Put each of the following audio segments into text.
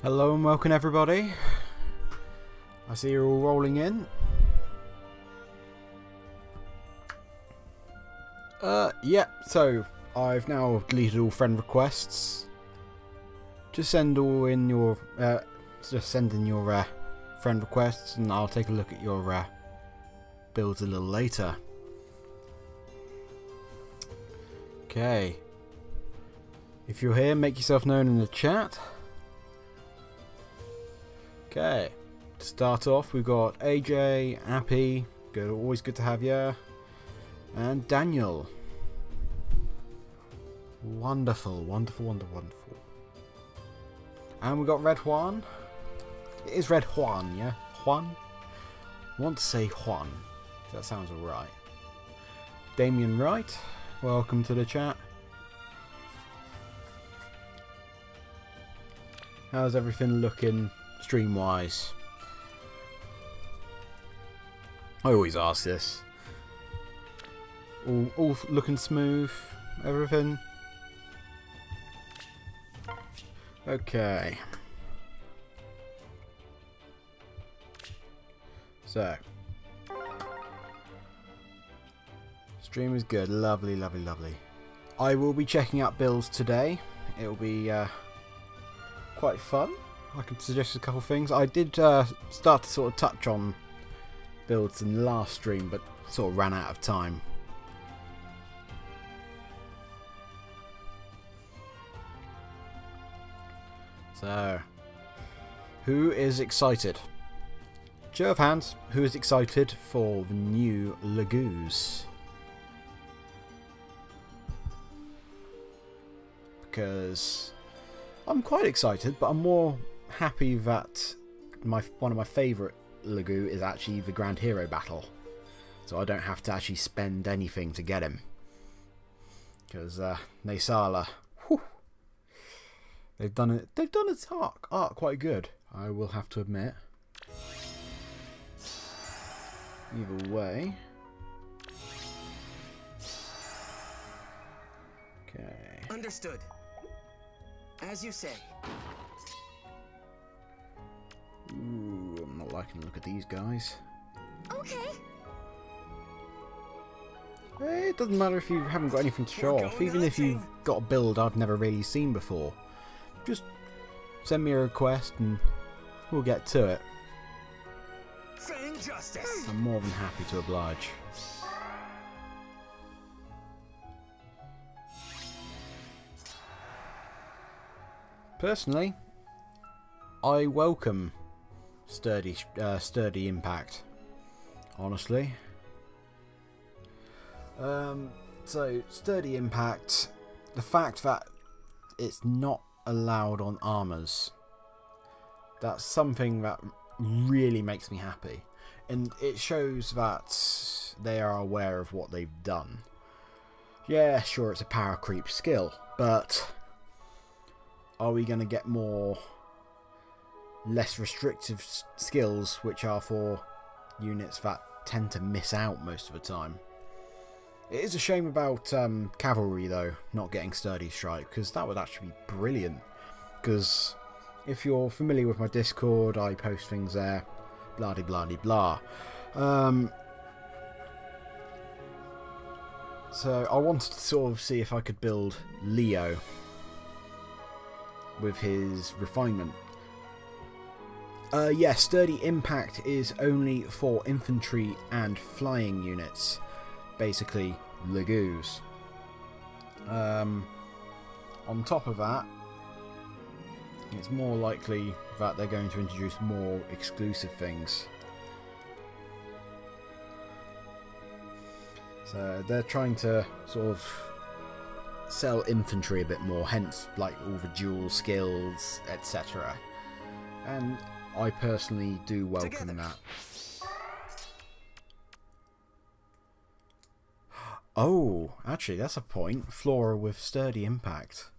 Hello and welcome everybody. I see you're all rolling in. Yeah, so I've now deleted all friend requests. Just send all in your friend requests and I'll take a look at your builds a little later. Okay. If you're here, make yourself known in the chat. Okay, to start off, we've got AJ, Appy, good, always good to have you, and Daniel. Wonderful, wonderful, wonderful, wonderful. And we've got Red Juan. It is Red Juan, yeah? Juan? I want to say Juan, that sounds alright. Damien Wright, welcome to the chat. How's everything looking stream wise? I always ask this. All looking smooth, everything. Okay. So stream is good, lovely, lovely, lovely. I will be checking out builds today. It'll be quite fun. I could suggest a couple of things. I did start to sort of touch on builds in the last stream, but sort of ran out of time. So, who is excited? Show of hands, who is excited for the new Lagoos? Because I'm quite excited, but I'm more happy that one of my favourite Lagoo is actually the Grand Hero battle, so I don't have to actually spend anything to get him. Because Naysala, whew, they've done its art quite good, I will have to admit. Either way, okay. Understood. As you say. Ooh, I'm not liking the look at these guys. Okay. It doesn't matter if you haven't got anything to show off, even if you've got a build I've never really seen before. Just send me a request and we'll get to it. Saying justice. I'm more than happy to oblige. Personally, I welcome sturdy impact. Honestly, so sturdy impact. The fact that it's not allowed on armors, that's something that really makes me happy, and it shows that they are aware of what they've done. Yeah, sure, it's a power creep skill, but are we going to get more less restrictive skills which are for units that tend to miss out most of the time? It is a shame about cavalry though not getting sturdy strike, because that would actually be brilliant. Because if you're familiar with my Discord, I post things there, blah de blah de blah. So I wanted to sort of see if I could build Leo with his refinement. Yeah, sturdy impact is only for infantry and flying units, basically Lagoos. On top of that, it's more likely that they're going to introduce more exclusive things. So they're trying to sort of sell infantry a bit more, hence like all the dual skills, etc. And I personally do welcome that. Oh, actually that's a point. Flora with sturdy impact.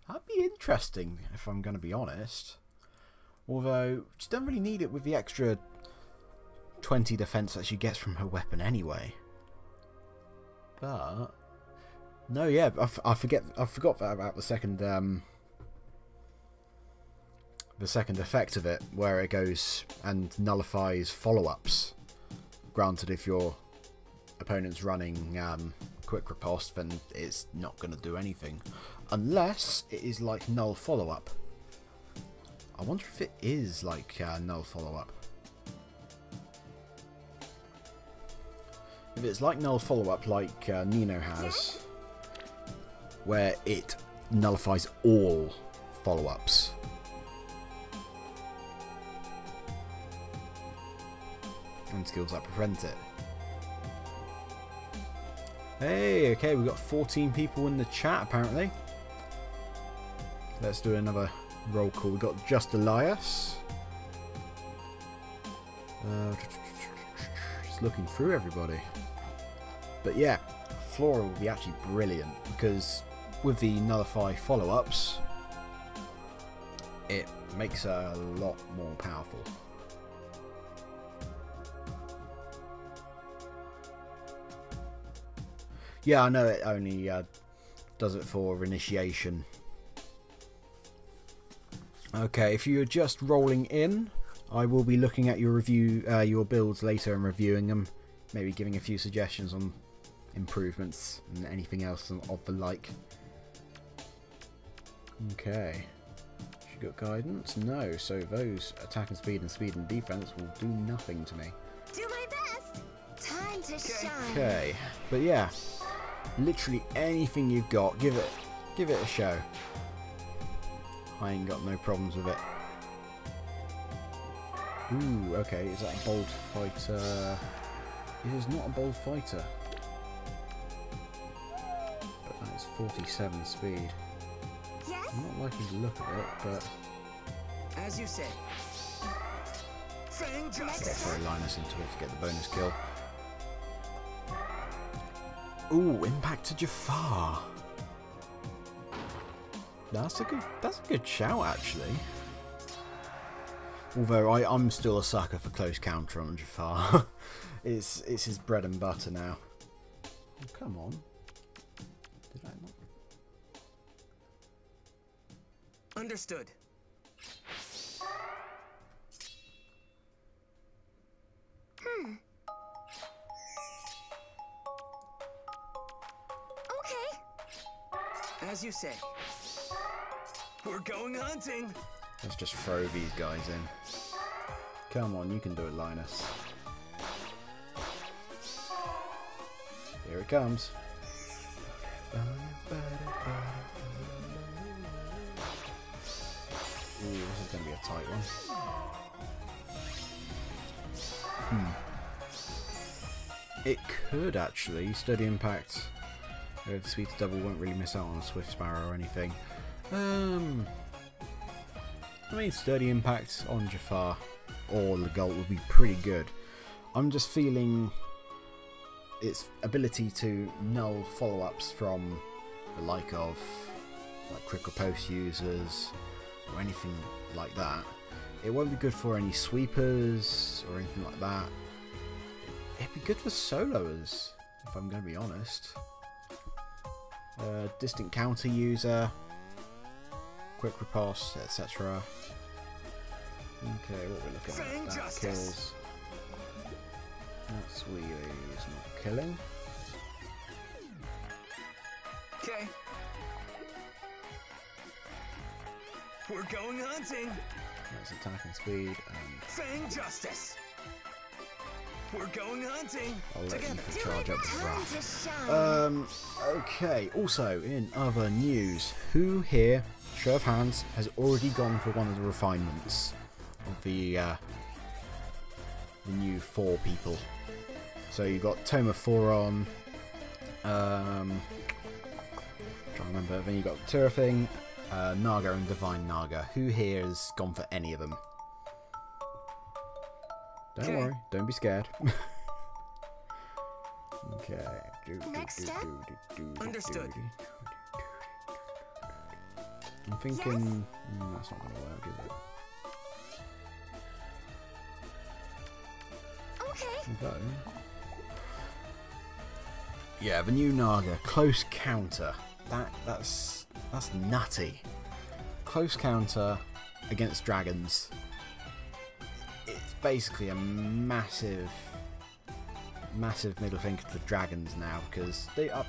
That'd be interesting if I'm going to be honest. Although, she don't really need it with the extra 20 defense that she gets from her weapon anyway. But no, yeah, I forgot about the second the second effect of it, where it goes and nullifies follow-ups. Granted, if your opponent's running quick riposte, then it's not going to do anything. Unless it is like null follow-up. I wonder if it is like null follow-up. If it's like null follow-up like Nino has, where it nullifies all follow-ups. And skills that prevent it. Hey, okay, we've got 14 people in the chat apparently. Let's do another roll call. We've got Just Elias. Just looking through everybody. But yeah, Flora will be actually brilliant because with the nullify follow-ups, it makes her a lot more powerful. Yeah, I know it only does it for initiation. Okay, if you're just rolling in, I will be looking at your review, your builds later and reviewing them, maybe giving a few suggestions on improvements and anything else of the like. Okay, she got guidance? No, so those attacking speed and defense will do nothing to me. Do my best. Time to shine. Okay, but yeah, literally anything you've got, give it a show. I ain't got no problems with it. Ooh, okay, is that a bold fighter? It is not a bold fighter. But that's 47 speed. Yes? I'm not liking the look of it, but... As you say. Fang Let's justice. throw Linus into it to get the bonus kill. Ooh, impact to Jafar. That's a good shout actually. Although I'm still a sucker for close counter on Jafar. it's his bread and butter now. Oh, come on. Did I not? Understood. Okay. As you say. We're going hunting. Let's just throw these guys in. Come on, you can do it, Linus. Here it comes. Ooh, this is going to be a tight one. It could actually. Steady impact. The speed to double won't really miss out on a Swift Sparrow or anything. I mean, steady impact on Jafar or Legault would be pretty good. I'm just feeling its ability to null follow-ups from the like of like critical post users or anything like that. It won't be good for any sweepers or anything like that. It'd be good for soloers, if I'm going to be honest. Distant counter user, quick riposte, etc. Okay, what we're looking at? That kills. That's really is not killing. Okay. We're going hunting. That's attacking speed, and Fang justice. We're going hunting. I'll let you Together. charge up the Time wrath. to shine. Okay, also in other news, who here, show of hands, has already gone for one of the refinements of the new 4 people? So you've got Toma Foron, trying to remember, then you've got Turfing, Naga and Divine Naga. Who here has gone for any of them? Don't worry, don't be scared. Okay. Next step? Understood. I'm thinking that's not going to work, is it? Okay. Although, yeah, the new Naga close counter. That's nutty. Close counter against dragons, it's basically a massive middle finger to the dragons now, because they are.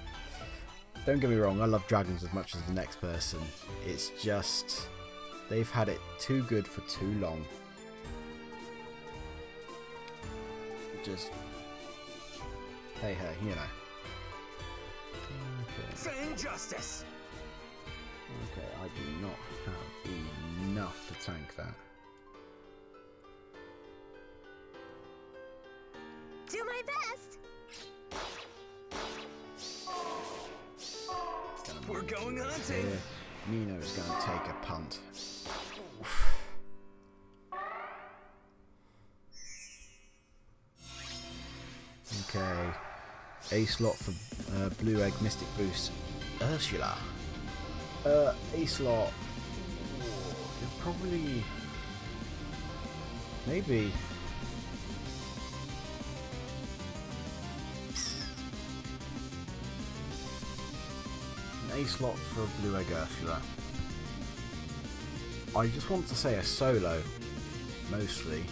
Don't get me wrong, I love dragons as much as the next person. It's just they've had it too good for too long. Just hey, you know. Saying justice. Okay, I do not have enough to tank that. Do my best. We're going hunting. Nino is going to take a punt. Okay, a slot for Blue Egg Mystic Boost Ursula. A slot. Probably. Maybe. An A slot for Blue Egg Ursula. I just want to say a solo, mostly.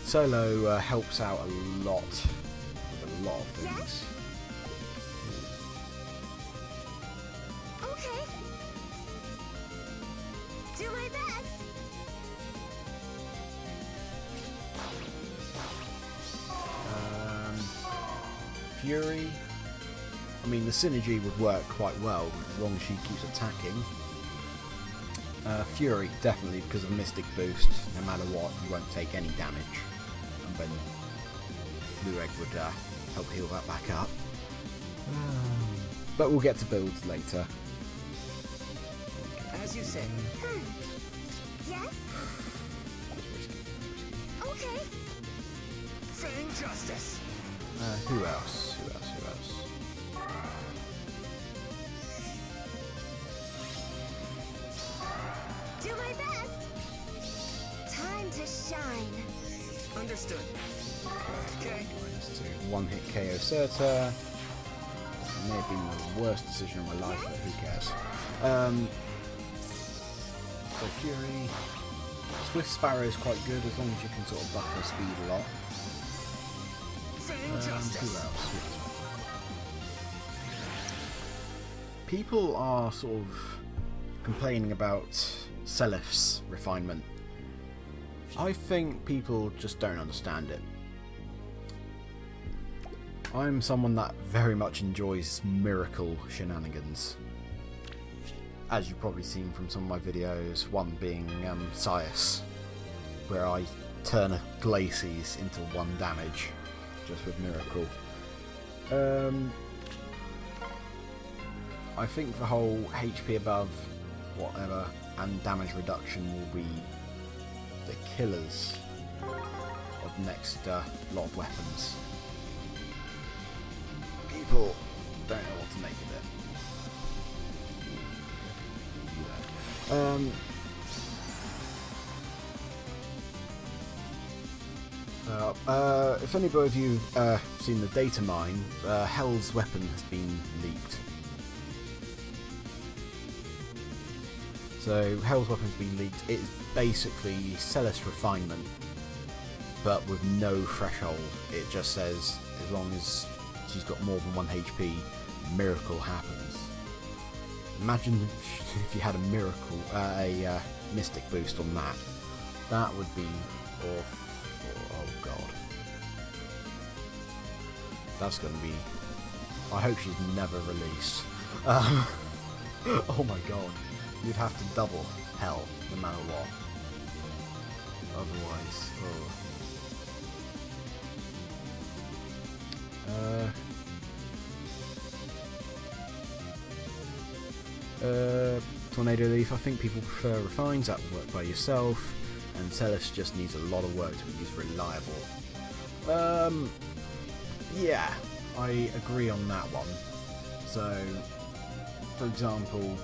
Solo helps out a lot with a lot of things. Yes? Okay. Do my best. Fury. I mean, the synergy would work quite well as long as she keeps attacking. Fury, definitely, because of Mystic Boost. No matter what, you won't take any damage. And then Blue Egg would help heal that back up. But we'll get to builds later. As you say. Yes? Okay. Saying justice. Who else? Who else? Who else? Do my best. Time to shine. Understood. Okay. One hit KO Surta. May have been the worst decision of my life, but who cares? So Fury. Swift Sparrow is quite good as long as you can sort of buff her speed a lot. Saying Who justice. else? People are sort of complaining about Selif's refinement. I think people just don't understand it. I'm someone that very much enjoys miracle shenanigans. As you've probably seen from some of my videos, one being Sias, where I turn a Glacies into 1 damage just with miracle. I think the whole HP above whatever and damage reduction will be the killers of next lot of weapons. People don't know what to make of it. If anybody of you seen the data mine, Hell's weapon has been leaked. So Hell's weapon's been leaked. It's basically Celis refinement, but with no threshold. It just says as long as she's got more than 1 HP, miracle happens. Imagine if you had a miracle, a mystic boost on that. That would be awful. Oh god. That's gonna be. I hope she's never released. Oh my god. You'd have to double hell no matter what. Otherwise, Tornado Leaf, I think people prefer Refines, that will work by yourself, and Celis just needs a lot of work to be reliable. Yeah, I agree on that one. So, for example,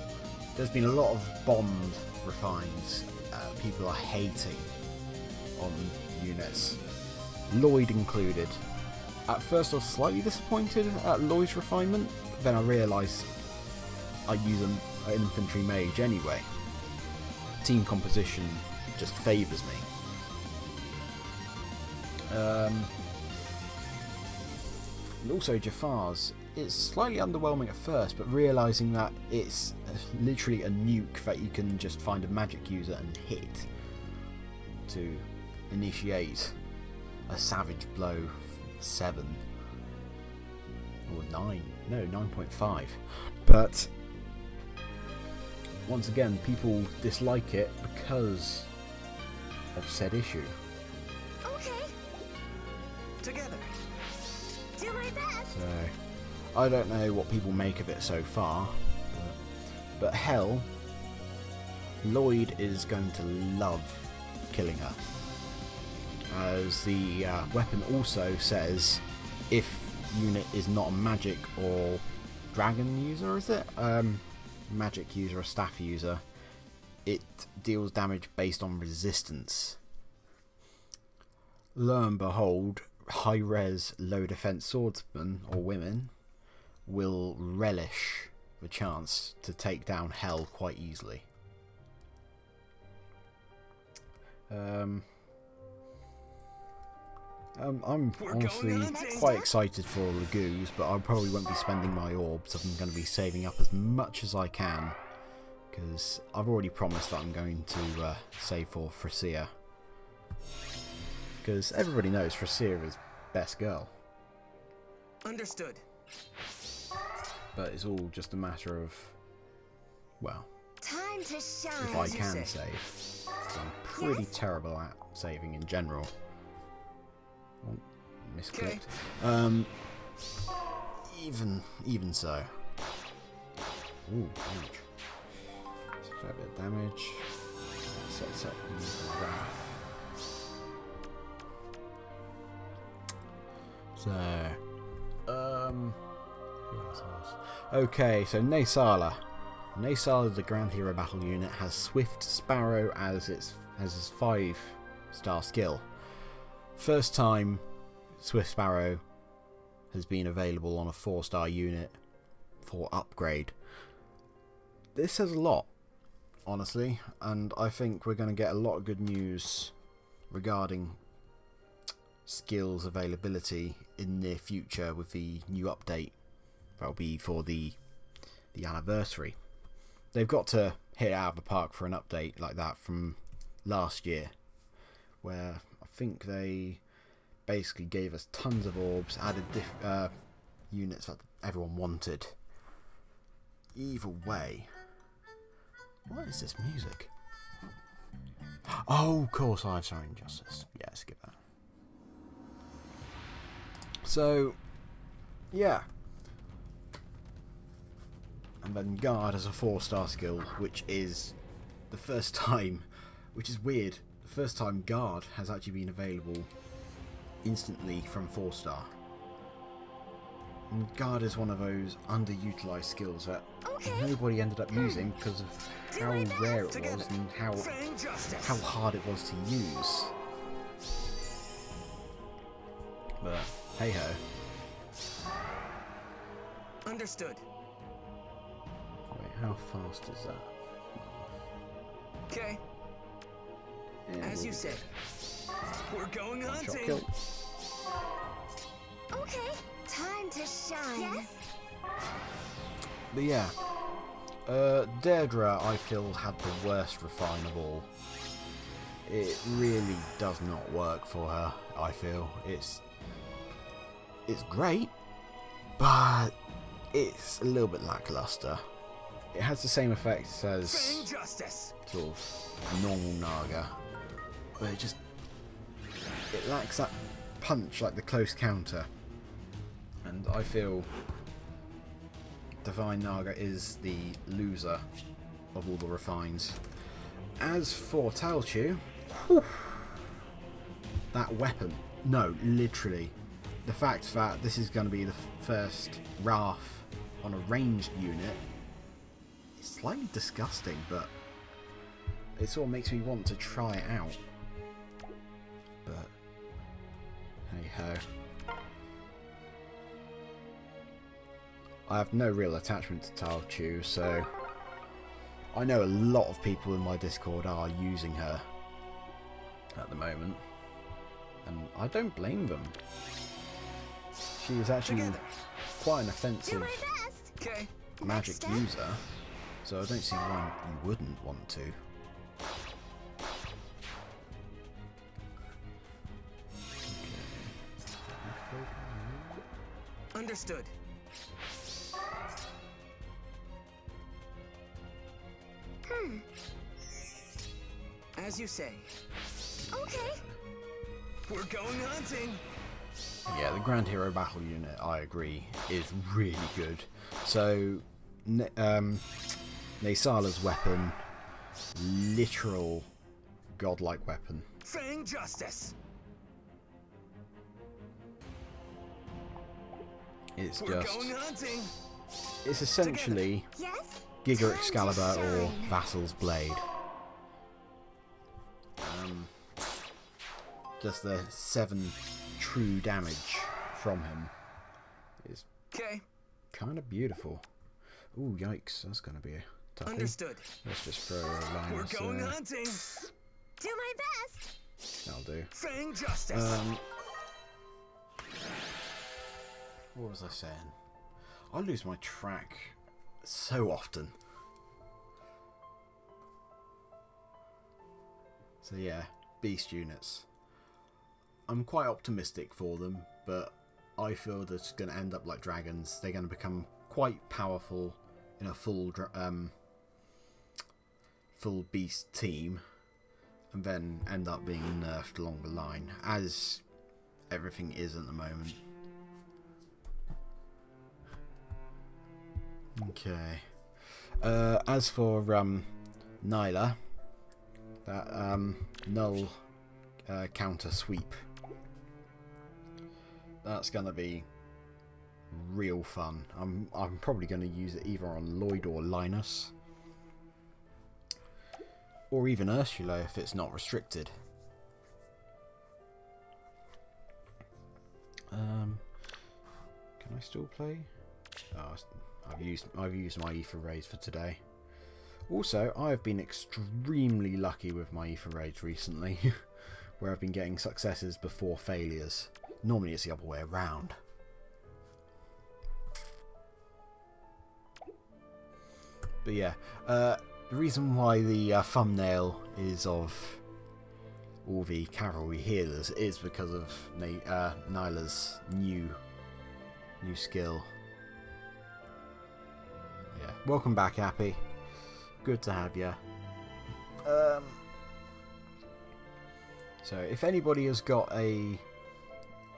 there's been a lot of bombed Refines people are hating on units, Lloyd included. At first I was slightly disappointed at Lloyd's refinement, then I realised I use an infantry mage anyway. team composition just favours me. And also Jafar's, it's slightly underwhelming at first, but realising that it's literally a nuke that you can just find a magic user and hit to initiate a Savage Blow 7 or 9, no 9.5, but once again people dislike it because of said issue. Okay. Together. Do my best. So I don't know what people make of it so far, but hell, Lloyd is going to love killing her, as the weapon also says if unit is not a magic or dragon user, is it? Magic user or staff user, it deals damage based on resistance. Lo and behold, high res low defense swordsmen or women will relish the chance to take down hell quite easily. I'm honestly quite excited for Lagoos, but I probably won't be spending my orbs. I'm going to be saving up as much as I can, because I've already promised that I'm going to save for Fraseer, because everybody knows Fraseer is best girl. Understood. But it's all just a matter of, well, Time to shine. if I As you can say. save. I'm pretty terrible at saving in general. Oh, misclicked. Even so. Ooh, damage. It's a fair bit of damage. Sets up Wrath. So, who else was? Okay, so Naysala. Naysala, the Grand Hero Battle unit, has Swift Sparrow as his 5-star skill. First time Swift Sparrow has been available on a 4-star unit for upgrade. This says a lot, honestly, and I think we're going to get a lot of good news regarding skills availability in the near future with the new update that'll be for the anniversary. They've got to hit it out of the park for an update like that from last year, where I think they basically gave us tons of orbs, added units that everyone wanted. Either way, what is this music? Oh, of course, I'm sorry, Injustice. Yeah, skip that. So, yeah. And then Guard has a 4-star skill, which is the first time, which is weird, the first time Guard has actually been available instantly from 4-star. And Guard is one of those underutilized skills that nobody ended up using because of how rare it was and how hard it was to use. But hey ho. Understood. Wait, how fast is that? Okay. Yeah, As you say. We're going one-shot hunting. kill. Okay. Time to shine. Yes. But yeah, Deirdre, I feel, had the worst refine of all. It really does not work for her, I feel. It's great, but it's a little bit lackluster. It has the same effects as Justice. sort of normal Naga, but it lacks that punch like the close counter. And I feel Divine Naga is the loser of all the refines. As for Talchu, that weapon, no, literally, the fact that this is going to be the first Wrath on a ranged unit is slightly disgusting, but it sort of makes me want to try it out. But hey ho. I have no real attachment to Talchu, so I know a lot of people in my Discord are using her at the moment, and I don't blame them. She is actually quite an Do offensive my best. Okay. magic Next step. user, so I don't see why you wouldn't want to. Understood. As you say. Okay. We're going hunting. Yeah, the Grand Hero Battle Unit, I agree, is really good. So, Naysala's weapon, literal godlike weapon. Fang justice. It's We're just, going hunting. it's essentially Yes. Giga Time to Excalibur or shine. Vassal's Blade. Just the 7 true damage from him is Okay. kind of beautiful. Ooh, yikes, that's going to be a toughie. Understood. Let's just throw a line We're of going hunting. Do my best. That'll do. Fang justice. What was I saying? I lose my track so often. So yeah, beast units. I'm quite optimistic for them, but I feel that it's going to end up like dragons. They're going to become quite powerful in a full beast team, and then end up being nerfed along the line, as everything is at the moment. Okay. As for Nyla, that null counter sweep, that's gonna be real fun. I'm probably gonna use it either on Lloyd or Linus, or even Ursula if it's not restricted. Can I still play? Oh, I've used my Aether Raids for today. Also, I have been extremely lucky with my Aether Raids recently, where I've been getting successes before failures. Normally it's the other way around. But yeah, the reason why the thumbnail is of all the cavalry healers is because of Nyla's new skill. Yeah, welcome back, Happy. Good to have you. So if anybody has got a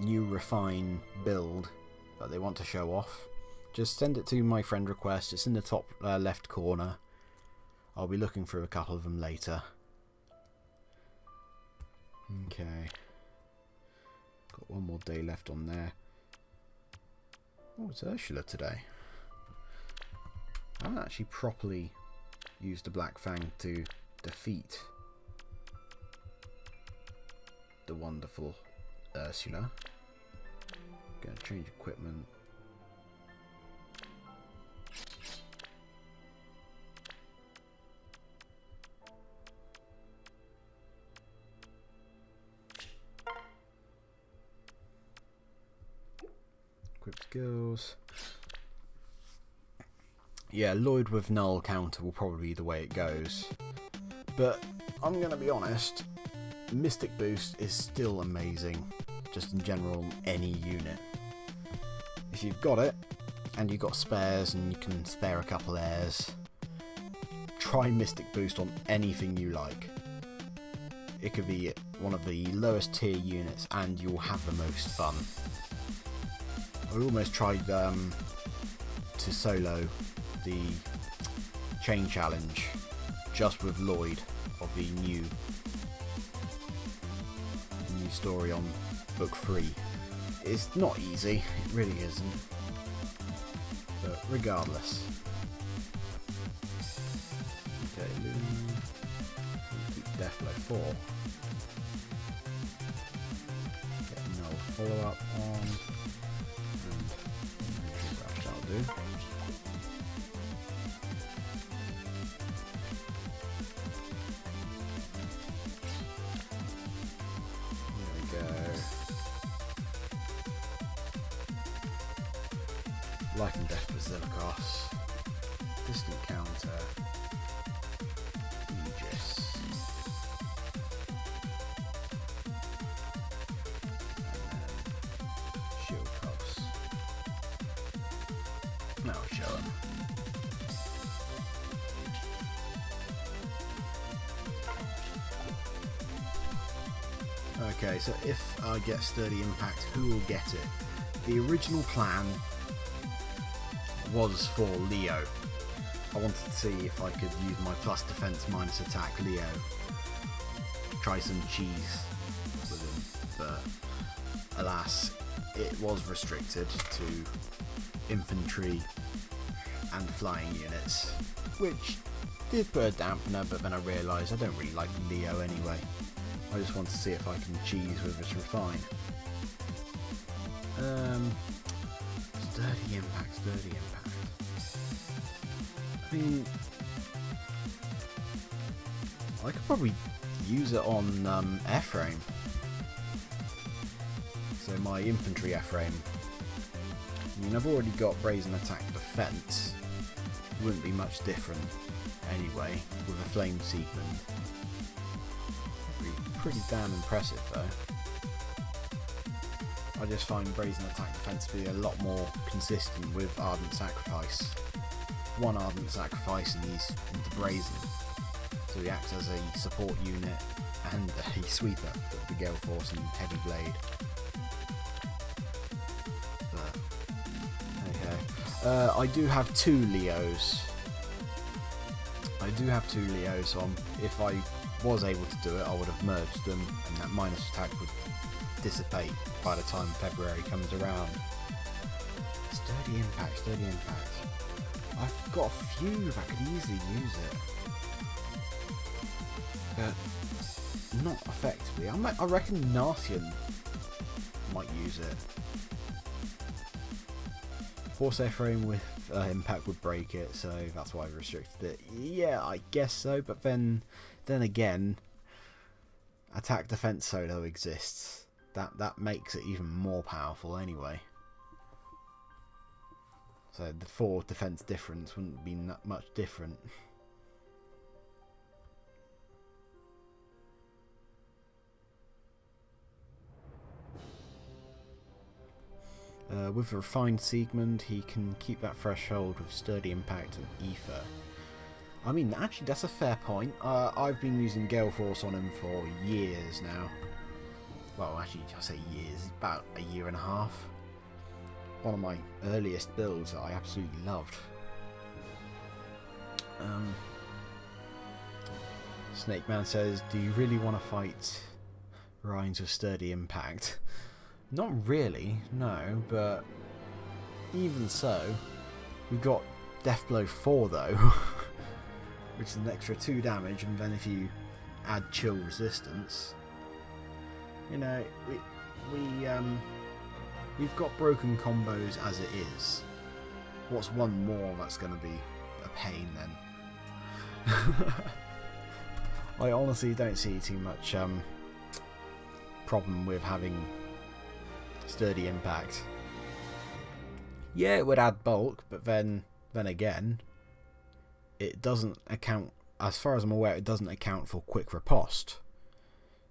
new refine build that they want to show off, just send it to my friend request. It's in the top left corner. I'll be looking through a couple of them later. Okay. Got one more day left on there. Oh, it's Ursula today. I haven't actually properly used the Black Fang to defeat the wonderful Ursula. Gonna change equipment. Equip skills. Yeah, Lloyd with null counter will probably be the way it goes. But I'm going to be honest, Mystic Boost is still amazing, just in general, any unit. If you've got it, and you've got spares and you can spare a couple airs, try Mystic Boost on anything you like. It could be one of the lowest tier units and you'll have the most fun. I almost tried to solo the chain challenge just with Lloyd of the new story on book 3. It's not easy, it really isn't, but regardless. Okay, keep Deathblow 4. Get no follow up on, and that'll do. Life and Death Basilicos, Distant Counter, Aegis, and then Shield Pulse. Now I'll show him. Okay, so if I get Sturdy Impact, who will get it? The original plan was for Leo. I wanted to see if I could use my plus defense minus attack Leo. Try some cheese with him, but alas, it was restricted to infantry and flying units, which did put a dampener, but then I realised I don't really like Leo anyway. I just want to see if I can cheese with this refine. Sturdy Impact, Sturdy Impact. I mean, I could probably use it on airframe. So my infantry airframe. I mean, I've already got Brazen Attack Defense. Wouldn't be much different anyway with a Flame Seekman. Pretty damn impressive though. I just find Brazen Attack Defense to be a lot more consistent with Ardent Sacrifice. One Ardent Sacrifice and he's into Brazen. So he acts as a support unit and a sweeper with the Gale Force and Heavy Blade. But, okay. I do have two Leos. So if I was able to do it, I would have merged them and that minus attack would dissipate by the time February comes around. Sturdy Impact, Sturdy Impact. I've got a few that could easily use it, but not effectively. I reckon Narthian might use it. Horse airframe with impact would break it, so that's why I restricted it. Yeah, I guess so, but then again, attack defense solo exists. That makes it even more powerful anyway. So the 4 defense difference wouldn't be much different. With Refined Siegmund, he can keep that threshold with Sturdy Impact and Ether. I mean, actually, that's a fair point. I've been using Gale Force on him for years now. Well, actually, I say years, about a year and a half. One of my earliest builds that I absolutely loved. Snake Man says, do you really want to fight Rhines with Sturdy Impact? Not really, no, but even so, we've got Deathblow 4 though, which is an extra 2 damage, and then if you add Chill Resistance, you know, we've got broken combos as it is. What's one more that's going to be a pain then? I honestly don't see too much problem with having Sturdy Impact. Yeah, it would add bulk, but then again, it doesn't account, as far as I'm aware, it doesn't account for quick riposte.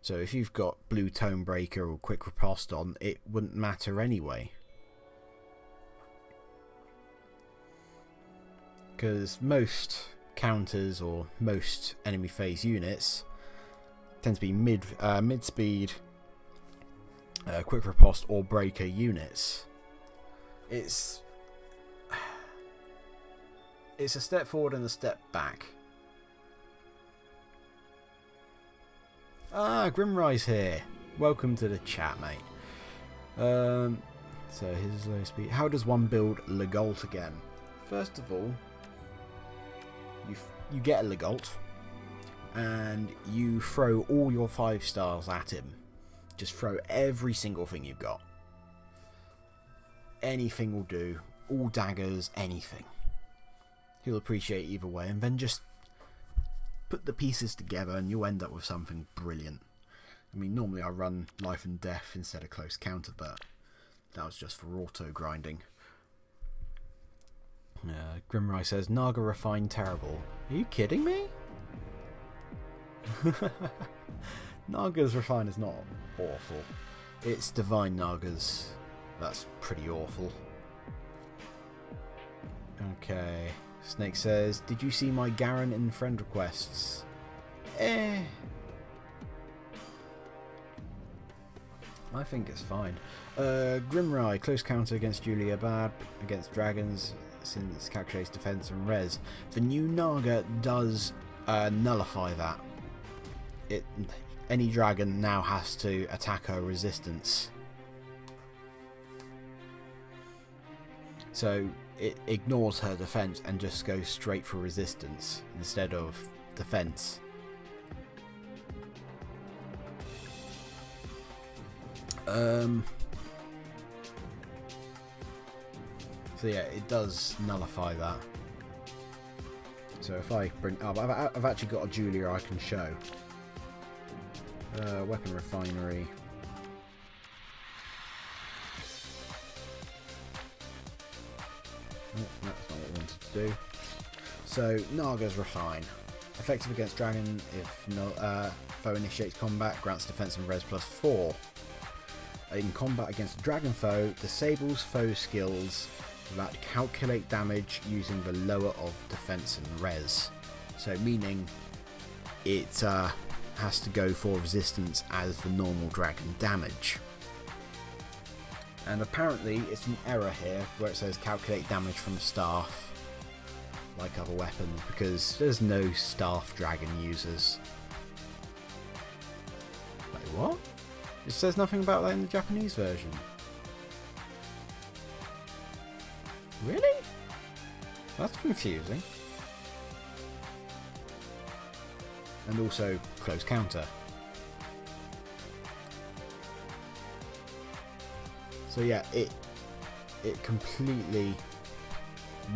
So if you've got Blue Tone Breaker or quick riposte on, it wouldn't matter anyway. Because most counters or most enemy phase units tend to be mid-speed quick riposte or breaker units. It's a step forward and a step back. Grimrise here. Welcome to the chat, mate. So here's low speed. How does one build Legault again? First of all, you get a Legault and you throw all your 5 stars at him. Just throw every single thing you've got. Anything will do. All daggers, anything. He'll appreciate either way, and then just put the pieces together and you'll end up with something brilliant. I mean, normally I run Life and Death instead of Close Counter, but that was just for auto grinding. Grimrai says, Naga Refine terrible. Are you kidding me? Naga's Refine is not awful. It's Divine Naga's. That's pretty awful. Okay. Snake says, did you see my Garen in friend requests? I think it's fine. Grimrai, close counter against Julia, bad against dragons since calculates defense and res. The new Naga does nullify that. Any dragon now has to attack her resistance. So it ignores her defense and just goes straight for resistance instead of defense. So yeah, it does nullify that. So if I bring up, I've actually got a Julia I can show. Weapon refinery. Oh, that's not what I wanted to do. So Naga's Refine. Effective against dragon if no foe initiates combat, grants defense and res +4. In combat against a dragon foe, disables foe skills that calculate damage using the lower of defense and res. So meaning it has to go for resistance as the normal dragon damage. And apparently it's an error here where it says calculate damage from staff like other weapons, because there's no staff dragon users. Wait, what? It says nothing about that in the Japanese version. Really? That's confusing. And also close counter. So yeah, it completely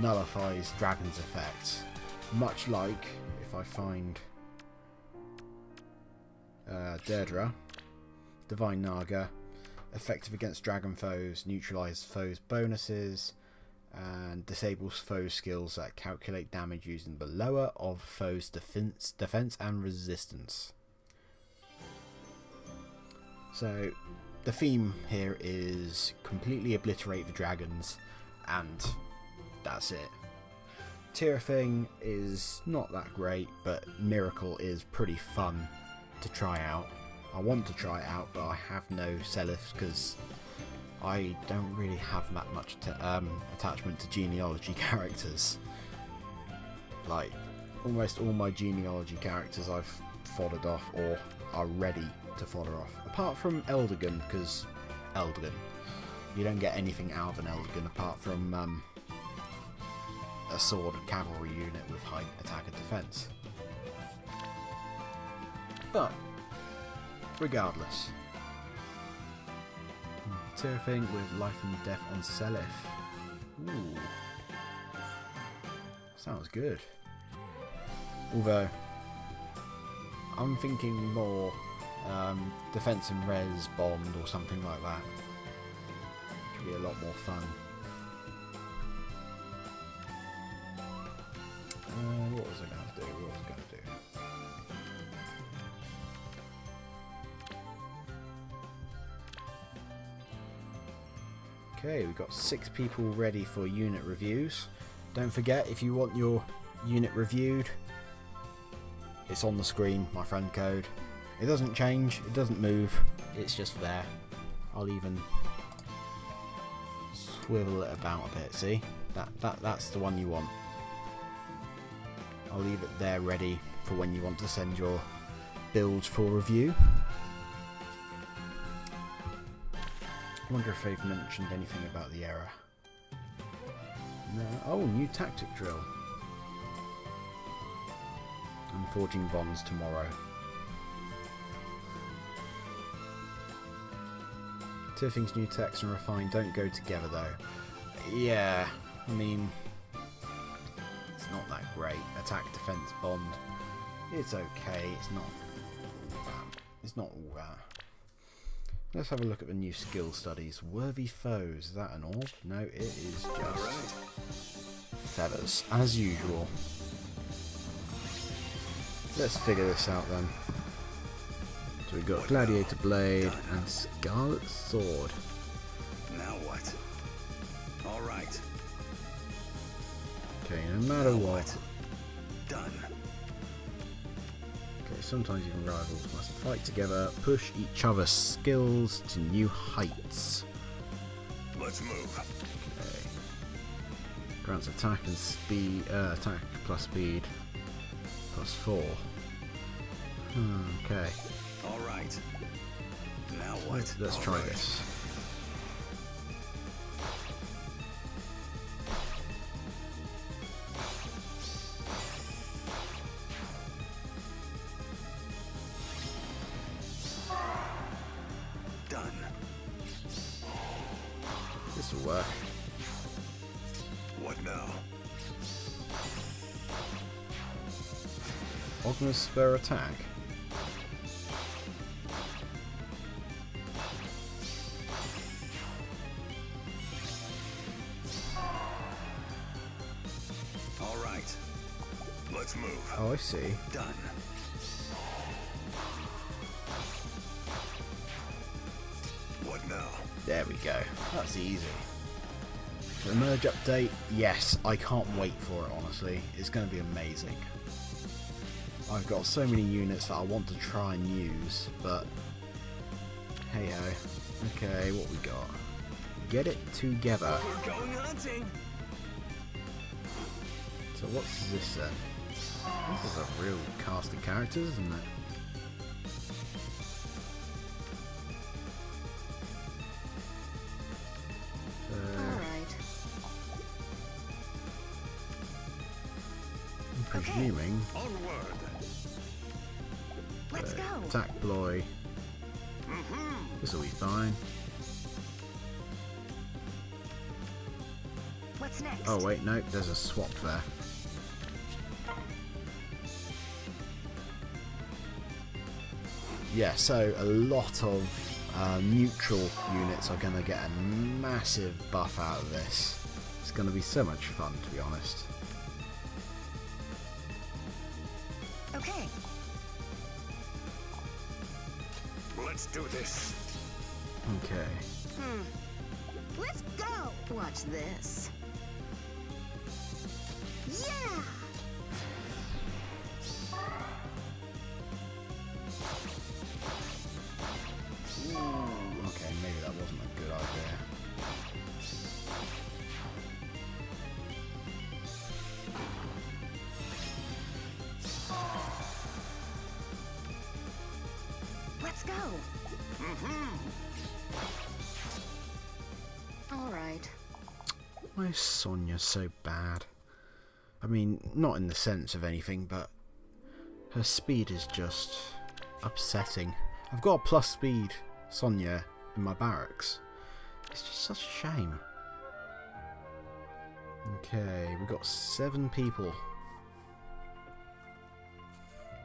nullifies Dragon's effects. Much like if I find Deirdre, Divine Naga, effective against dragon foes, neutralise foes' bonuses, and disables foes' skills that calculate damage using the lower of foes' defense and resistance. So the theme here is completely obliterate the dragons, and that's it. Tearfing is not that great, but Miracle is pretty fun to try out. I want to try it out, but I have no Seliths because I don't really have that much attachment to genealogy characters. Like, almost all my genealogy characters I've fodded off or are ready to fodder off. Apart from Eldergun, because Eldergun, you don't get anything out of an Eldergun apart from a sword cavalry unit with high attack and defense. But regardless, Tearfing with life and death on Selith. Ooh, sounds good. Although I'm thinking more defense and res bond or something like that. Could be a lot more fun. What was I going to do? What was I going to do? Okay, we've got 6 people ready for unit reviews. Don't forget, if you want your unit reviewed, it's on the screen, my friend code. It doesn't change, it doesn't move, it's just there. I'll even swivel it about a bit, see? That's the one you want. I'll leave it there ready for when you want to send your builds for review. I wonder if they've mentioned anything about the error. No. Oh, new tactic drill. I'm forging bonds tomorrow. Tearfing's new text and refine don't go together though. Yeah, I mean, it's not that great. Attack, defense, bond. It's okay. It's not that. It's not all that. Let's have a look at the new skill studies. Worthy foes. Is that an orb? No, it is just feathers, as usual. Let's figure this out then. So we've got Gladiator Blade and Scarlet Sword. Now what? All right. Okay, no matter what. Done. Okay, sometimes even rivals must fight together, push each other's skills to new heights. Let's move. Okay. Grants attack and speed, attack plus speed plus 4. Okay. All right. Now what? Let's try this. Done. This will work. What now? Ogma's Spur attack. All right. Let's move. Oh, I see. Done. What now? There we go. That's easy. The merge update, yes, I can't wait for it, honestly. It's going to be amazing. I've got so many units that I want to try and use, but hey ho. Okay, what we got? Get it together. We're going hunting. So what's this then? This is a real cast of characters, isn't it? Alright. I'm presuming Onward. Let's go. attack Bloy. This will be fine. What's next? Oh wait, no, there's a swap there. Yeah, so a lot of neutral units are going to get a massive buff out of this. It's going to be so much fun, to be honest. Okay. Let's do this. Okay. Let's go. Watch this. Yeah. Okay, maybe that wasn't a good idea. Let's go. All right. Why is Sonya so bad? I mean, not in the sense of anything, but her speed is just upsetting. I've got a plus speed Sonya in my barracks. It's just such a shame. Okay, we've got 7 people.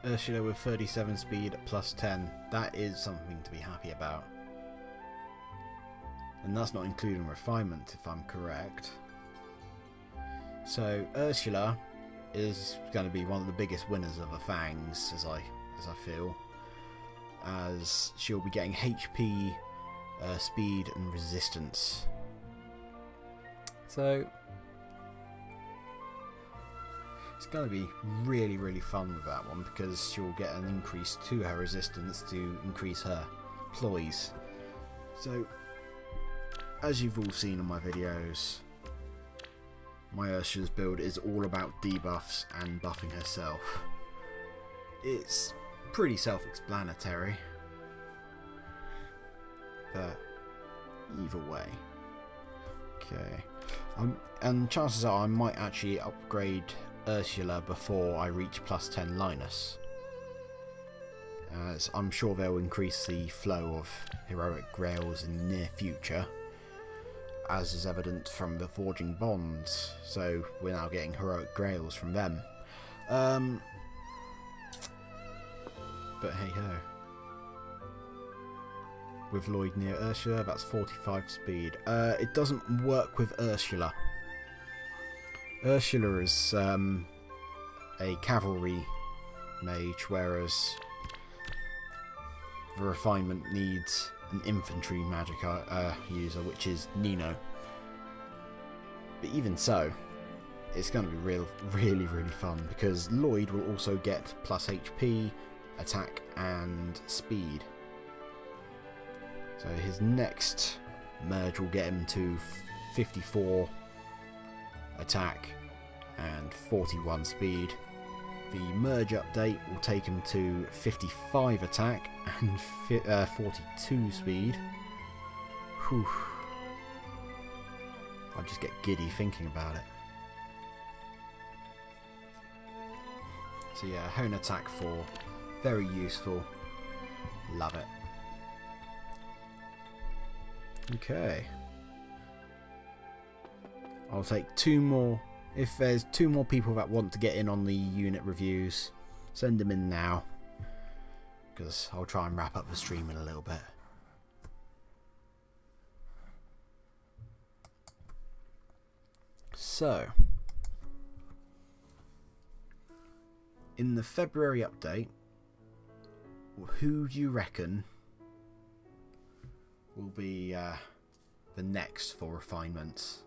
Ursula with 37 speed at plus 10. That is something to be happy about. And that's not including refinement, if I'm correct. So Ursula is going to be one of the biggest winners of the Fangs, as I feel, as she'll be getting HP, speed, and resistance. So it's going to be really, really fun with that one, because she'll get an increase to her resistance to increase her ploys. So, as you've all seen in my videos, my Ursula's build is all about debuffs and buffing herself. It's pretty self-explanatory, but either way. Okay, and chances are I might actually upgrade Ursula before I reach plus 10 Linus, as I'm sure they'll increase the flow of heroic grails in the near future, as is evident from the Forging Bonds, so we're now getting heroic grails from them. But hey ho. With Lloyd near Ursula, that's 45 speed. It doesn't work with Ursula. Ursula is a cavalry mage, whereas the refinement needs an infantry magic user, which is Nino. But even so, it's going to be really fun, because Lloyd will also get plus HP, attack and speed. So his next merge will get him to 54 attack and 41 speed. The merge update will take him to 55 attack and 42 speed. Whew. I just get giddy thinking about it. So yeah, Hone Attack 4, very useful. Love it. Okay. I'll take 2 more. If there's 2 more people that want to get in on the unit reviews, send them in now, because I'll try and wrap up the stream in a little bit. So, in the February update, who do you reckon will be the next for refinements?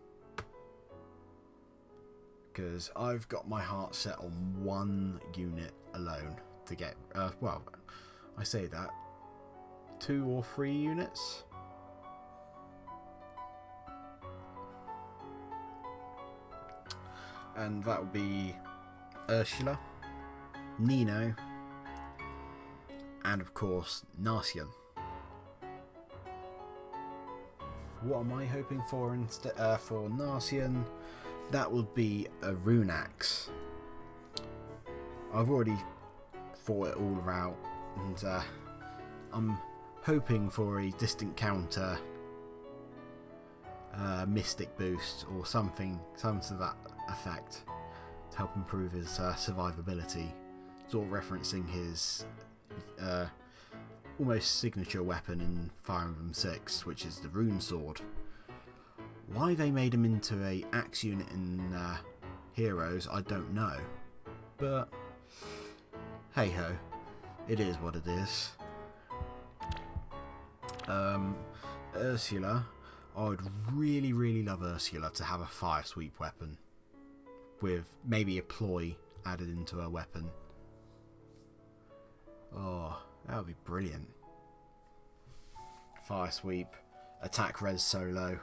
Because I've got my heart set on 1 unit alone to get, well, I say that, 2 or 3 units. And that would be Ursula, Nino, and of course Narcian. What am I hoping for instead for Narcian? That would be a Rune Axe. I've already thought it all out, and I'm hoping for a distant counter mystic boost or something to that effect to help improve his survivability, sort of referencing his almost signature weapon in Fire Emblem 6, which is the Rune Sword. Why they made him into a axe unit in Heroes, I don't know, but hey ho, it is what it is. Ursula, I would really love Ursula to have a fire sweep weapon with maybe a ploy added into her weapon. Oh, that would be brilliant. Fire sweep, attack res solo.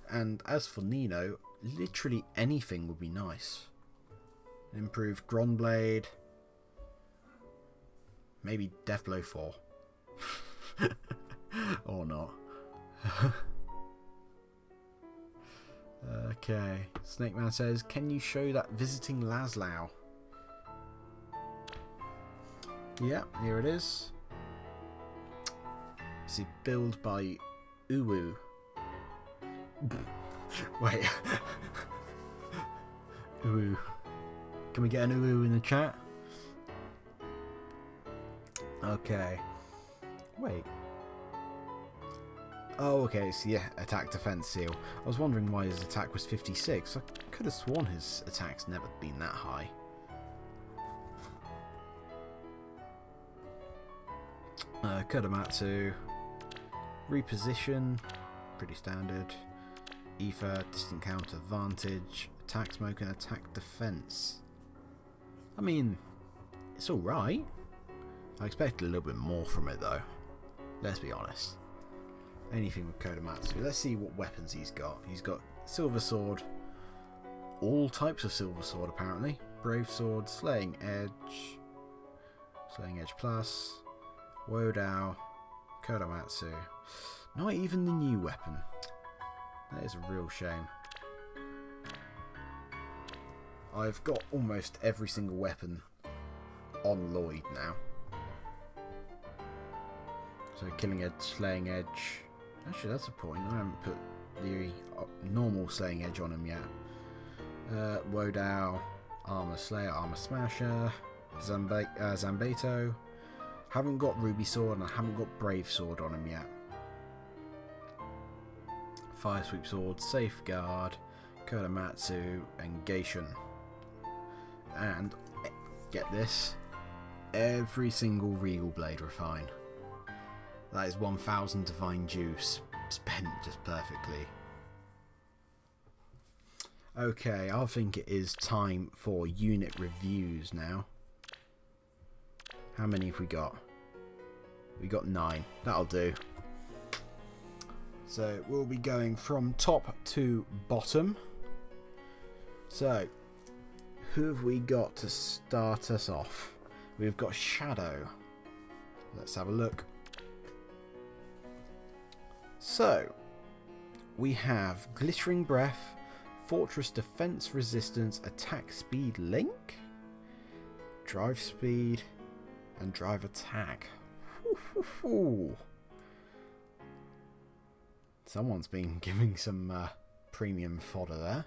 And as for Nino, literally anything would be nice. Improved Grondblade, maybe Deathblow 4. Or not. Okay, Snake Man says, can you show that visiting Laszlo? Yeah, here it is. This is built by Uwu. Wait. Uwu. Can we get an Uwu in the chat? Okay. Wait. Oh, okay, so yeah, attack defense seal. I was wondering why his attack was 56. I could have sworn his attack's never been that high. Kodamatsu. Reposition. Pretty standard. Ether, distant counter advantage. Attack smoke and attack defense. I mean, it's alright. I expected a little bit more from it though. Let's be honest. Anything with Kodamatsu. Let's see what weapons he's got. He's got Silver Sword. All types of Silver Sword apparently. Brave Sword, Slaying Edge. Slaying Edge Plus. Wodao. Kodamatsu. Not even the new weapon. That is a real shame. I've got almost every single weapon on Lloyd now. So Killing Edge, Slaying Edge. Actually, that's a point. I haven't put the normal Slaying Edge on him yet. Wodao, Armor Slayer, Armor Smasher, Zambeto. Haven't got Ruby Sword and I haven't got Brave Sword on him yet. Fire Sweep Sword, Safeguard, Kodomatsu, and Geishin. And, get this, every single Regal Blade Refine. That is 1000 Divine Juice spent just perfectly. Okay, I think it is time for unit reviews now. How many have we got? We got 9. That'll do. So we'll be going from top to bottom. So, who have we got to start us off? We've got Shadow. Let's have a look. So, we have Glittering Breath, Fortress Defense Resistance, Attack Speed Link, Drive Speed, and Drive Attack. Someone's been giving some premium fodder there.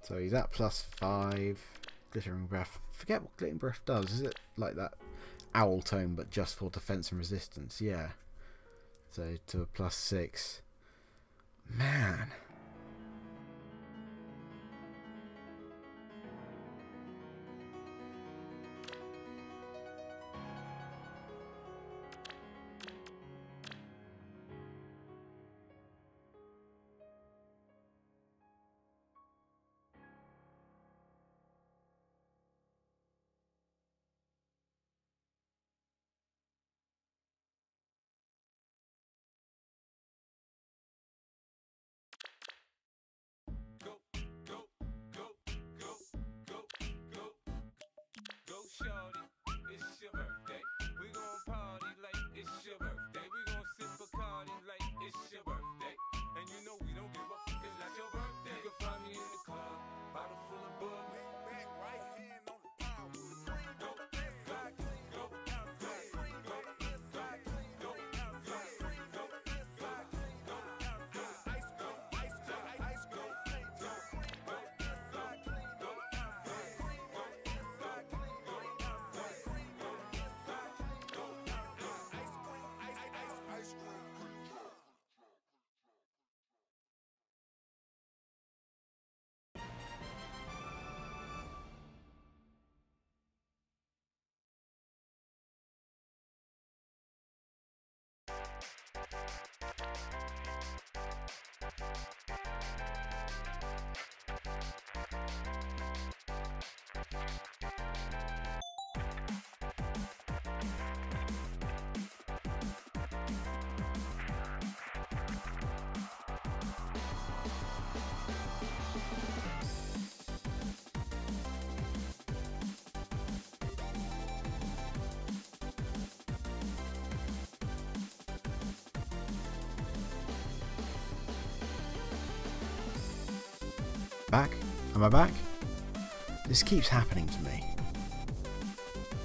So he's at +5. Glittering Breath. Forget what Glittering Breath does. Is it like that owl tone but just for defense and resistance? Yeah. So to a +6. Man. Shorty, it's your birthday. We gon' party like it's your birthday. We gon' sip Bacardi like it's your birthday. And you know we don't give up, cause that's your birthday. You can find me in the club, bottle full of bug. Back right hand on the power. Go inside, go outside, go inside, go outside, go inside, go outside. Ice go, ice go, ice go, go inside, go outside, go inside, go outside. Back? Am I back? This keeps happening to me.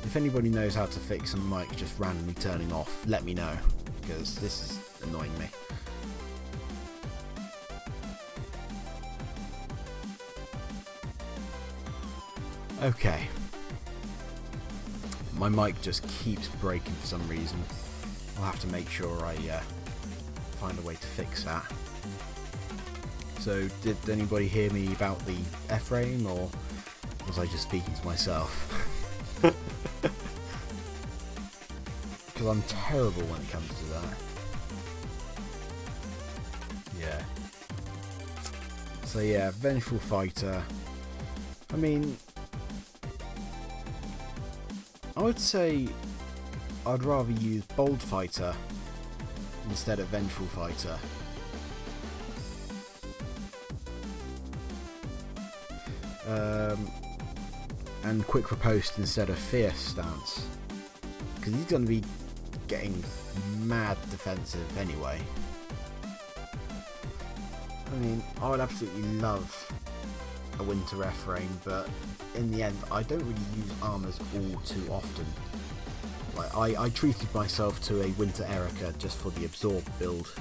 If anybody knows how to fix a mic just randomly turning off, let me know, because this is annoying me. Okay. My mic just keeps breaking for some reason. I'll have to make sure I find a way to fix that. So, did anybody hear me about the F-frame, or was I just speaking to myself? Because I'm terrible when it comes to that. Yeah. So yeah, Vengeful Fighter. I mean, I would say I'd rather use Bold Fighter instead of Vengeful Fighter. And Quick Riposte instead of Fierce Stance, because he's going to be getting mad defensive anyway. I mean, I would absolutely love a Winter F-frame, but in the end I don't really use armours all too often. Like I treated myself to a Winter Erica just for the Absorb build.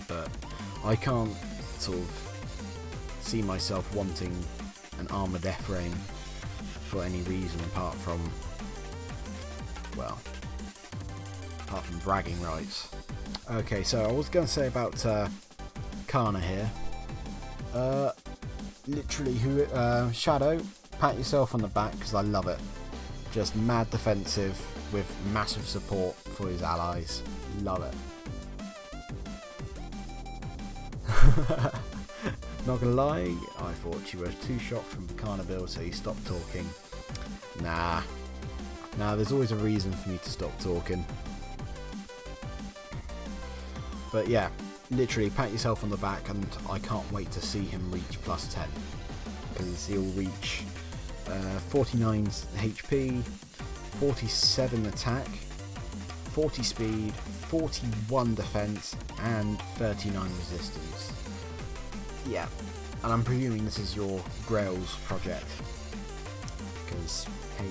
But I can't sort of see myself wanting an armoured F-frame for any reason apart from, well, apart from bragging rights. Okay, so I was going to say about Kana here. Literally, Shadow, pat yourself on the back because I love it. Just mad defensive with massive support for his allies. Love it. Not gonna lie, I thought you were too shocked from the Kana build, so you stopped talking. Nah, there's always a reason for me to stop talking. But yeah, literally pat yourself on the back, and I can't wait to see him reach plus 10. Because he'll reach 49 HP, 47 attack, 40 speed, 41 defense, and 39 resistance. Yeah, and I'm presuming this is your Grails project. Because, hey,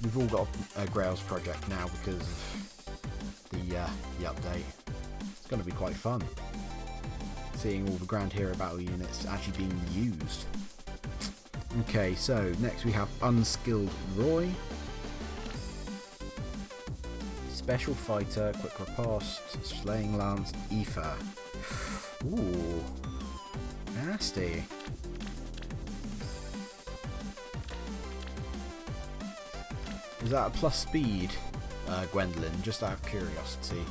we've all got a Grails project now because of the update. It's going to be quite fun seeing all the Grand Hero Battle units actually being used. Okay, so next we have Unskilled Roy. Special Fighter, Quick Riposte, Slaying Lance, Aether. Ooh, nasty. Is that a plus speed, Gwendolyn? Just out of curiosity.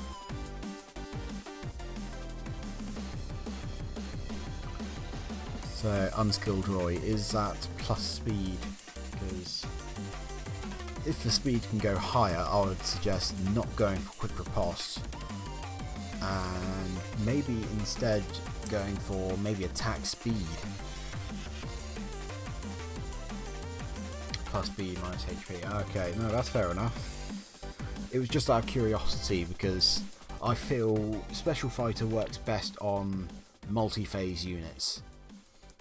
So, Unskilled Roy, is that plus speed? Because if the speed can go higher, I would suggest not going for Quick Riposte and maybe instead going for maybe attack speed. Plus speed minus HP. Okay, no, that's fair enough. It was just out of curiosity because I feel Special Fighter works best on multi-phase units.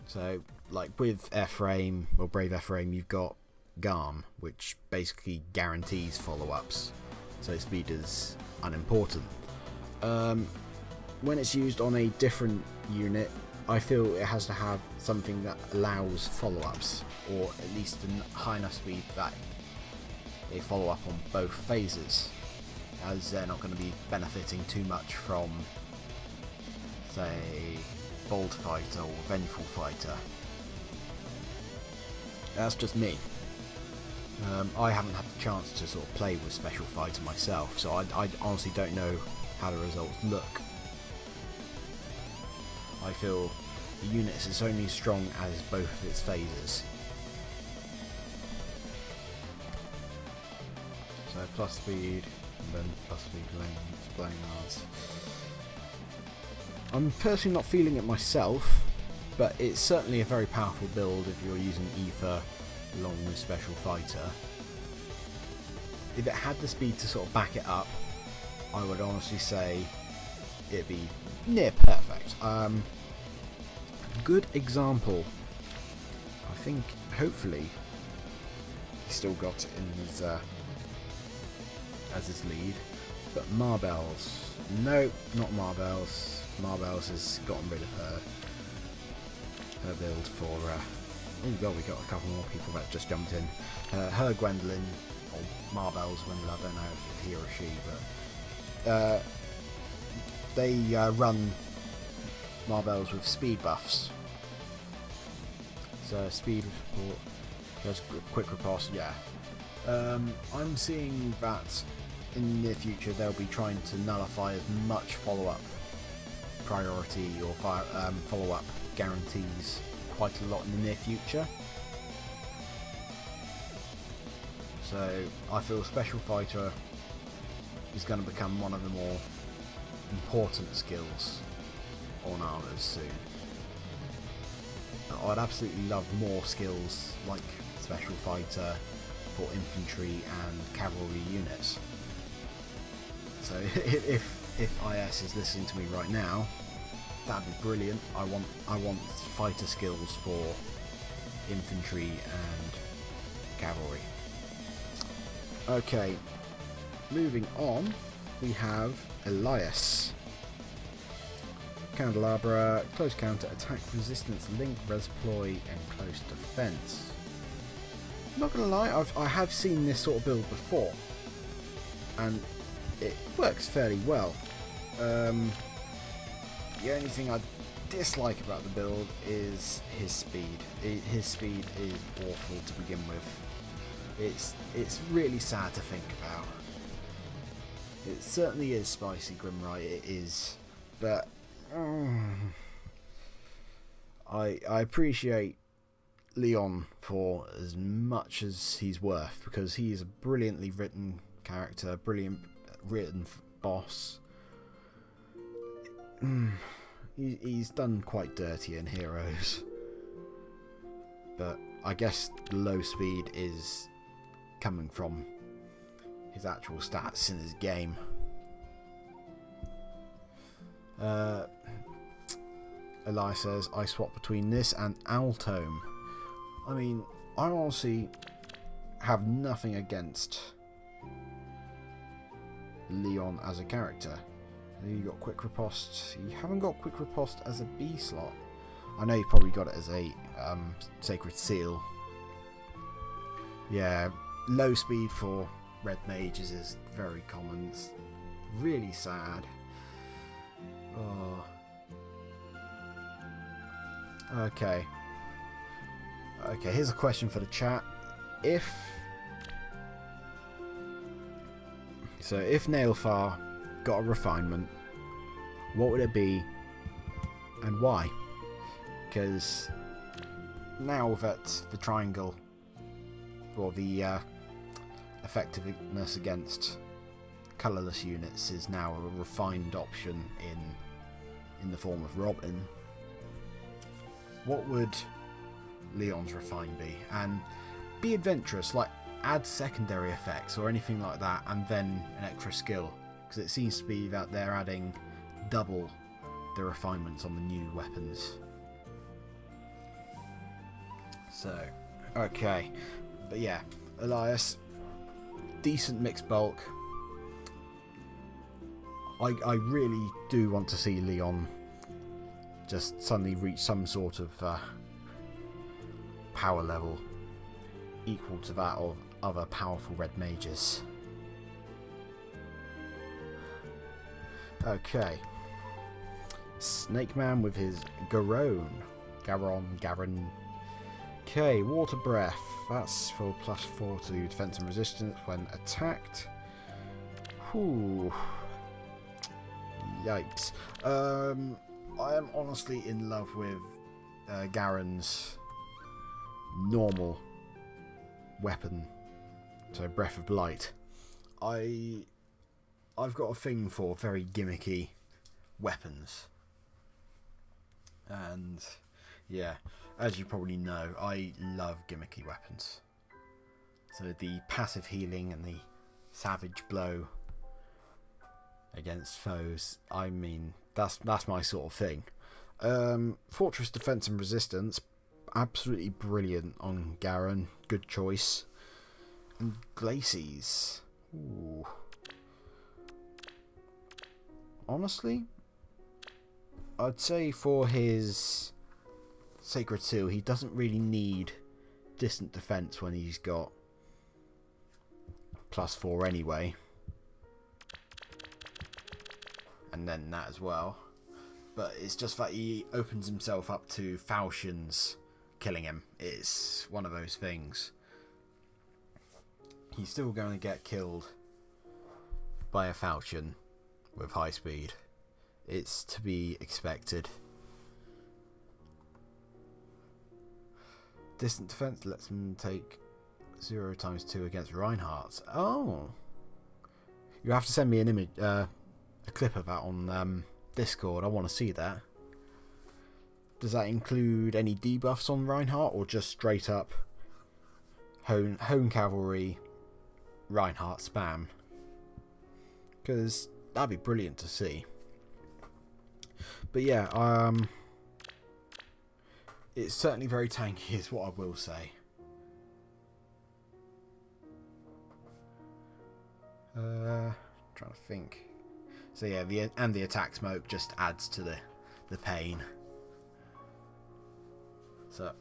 So, like with Ephraim, or Brave Ephraim, you've got Garm, which basically guarantees follow-ups, so speed is unimportant. When it's used on a different unit, I feel it has to have something that allows follow-ups, or at least a high enough speed that they follow up on both phases, as they're not going to be benefiting too much from, say, Bold Fighter or Vengeful Fighter. That's just me. I haven't had the chance to sort of play with Special Fighter myself, so I honestly don't know how the results look. I feel the unit is only as strong as both of its phases. So plus speed, and then plus speed Slaying Lance. I'm personally not feeling it myself, but it's certainly a very powerful build if you're using Aether along with Special Fighter. If it had the speed to sort of back it up, I would honestly say it'd be near perfect. Good example. I think hopefully he still got it in his as his lead, but Marbells. No, not Marbells. Marbells has gotten rid of her build for. Oh god, we got a couple more people that just jumped in. Her Gwendolyn, or Marbells Gwendolyn, I don't know if it's he or she, but they run Marbells with speed buffs. So speed support, there's Quick Riposte, yeah. I'm seeing that in the near future they'll be trying to nullify as much follow-up priority or follow-up guarantees quite a lot in the near future. So I feel Special Fighter is going to become one of the more important skills on armors soon. I'd absolutely love more skills like Special Fighter for infantry and cavalry units. So if IS is listening to me right now, that'd be brilliant. I want fighter skills for infantry and cavalry. Okay, moving on, we have Elias. Candelabra, close counter, attack resistance, link, res ploy, and close defense. Not gonna lie, I have seen this sort of build before, and it works fairly well. The only thing I dislike about the build is his speed. His speed is awful to begin with. It's really sad to think about. It certainly is spicy, Grimright, it is. But I appreciate Leon for as much as he's worth, because he is a brilliantly written character, brilliant written boss. He's done quite dirty in Heroes, but I guess the low speed is coming from his actual stats in his game. Elias says, I swap between this and Altome. I mean, I honestly have nothing against Leon as a character. You got quick riposte. You haven't got quick riposte as a B slot. I know you probably got it as a Sacred Seal. Yeah, low speed for red mages is very common. It's really sad. Oh. Okay. Okay, here's a question for the chat. If Nailfar got a refinement, what would it be and why? Because now that the triangle, or the effectiveness against colourless units, is now a refined option in the form of Robin, what would Leon's refine be? And be adventurous, like add secondary effects or anything like that, and then an extra skill, because it seems to be that they're adding double the refinements on the new weapons. So, okay, but yeah, Elias, decent mixed bulk. I really do want to see Leon just suddenly reach some sort of power level equal to that of other powerful red mages. Okay. Snake Man with his Garon. Okay, Water Breath. That's for +4 to defense and resistance when attacked. Whew. Yikes. I am honestly in love with Garen's normal weapon, so Breath of Light. I've got a thing for very gimmicky weapons, and yeah, as you probably know, I love gimmicky weapons. So the passive healing and the savage blow against foes, I mean, that's my sort of thing. Fortress Defense and Resistance, absolutely brilliant on Garen, good choice. And Glacies, ooh. Honestly, I'd say for his Sacred Seal, he doesn't really need distant defense when he's got +4 anyway. And then that as well. But it's just that he opens himself up to falchions killing him. It's one of those things. He's still going to get killed by a falchion with high speed. It's to be expected. Distant defense lets him take 0 × 2 against Reinhardt. Oh, you have to send me an image, a clip of that on Discord. I want to see that. Does that include any debuffs on Reinhardt, or just straight up hone cavalry Reinhardt spam? Because that'd be brilliant to see. But yeah, it's certainly very tanky, is what I will say. Trying to think. So yeah, the attack smoke just adds to the pain. So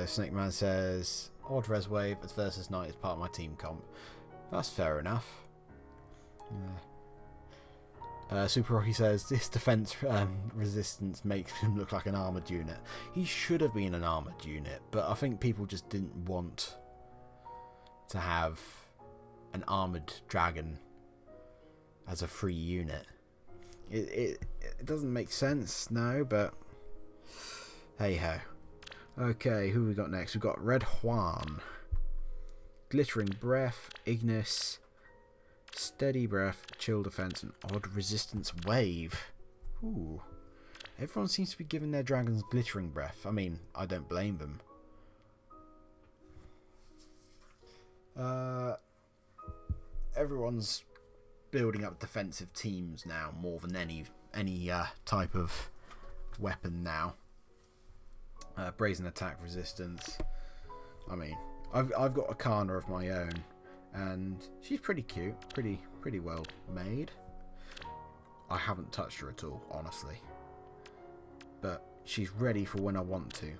Snake Man says, odd res wave as versus knight is part of my team comp. That's fair enough. Super Rocky says this defense resistance makes him look like an armored unit. He should have been an armored unit, but I think people just didn't want to have an armored dragon as a free unit. It doesn't make sense now, but hey ho. Okay, who we got next? We've got Red Juan, Glittering Breath, Ignis, Steady Breath, Chill Defense, and Odd Resistance Wave. Ooh. Everyone seems to be giving their dragons Glittering Breath. I mean, I don't blame them. Everyone's building up defensive teams now more than any type of weapon now. Brazen Attack Resistance. I mean, I've got a Kana of my own. And she's pretty cute, pretty well made. I haven't touched her at all, honestly. But she's ready for when I want to.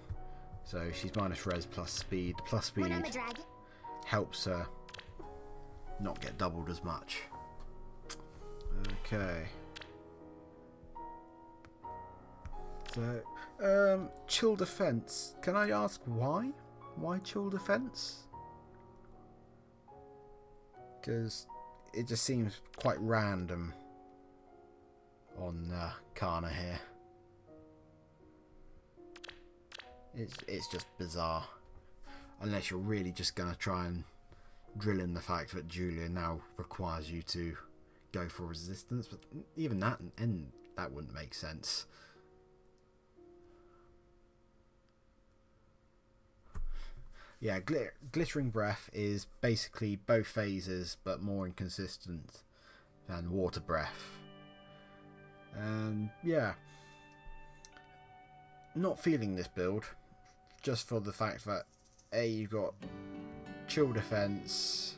So she's minus res plus speed. Plus speed helps her not get doubled as much. Okay. So, chill defense. Can I ask why? Why chill defense? Because it just seems quite random on Kana here. It's just bizarre. Unless you're really just going to try and drill in the fact that Julia now requires you to go for resistance. But even that, and that wouldn't make sense. Yeah, Glittering Breath is basically both phases, but more inconsistent than Water Breath. And yeah, not feeling this build, just for the fact that A, you've got Chill Defense,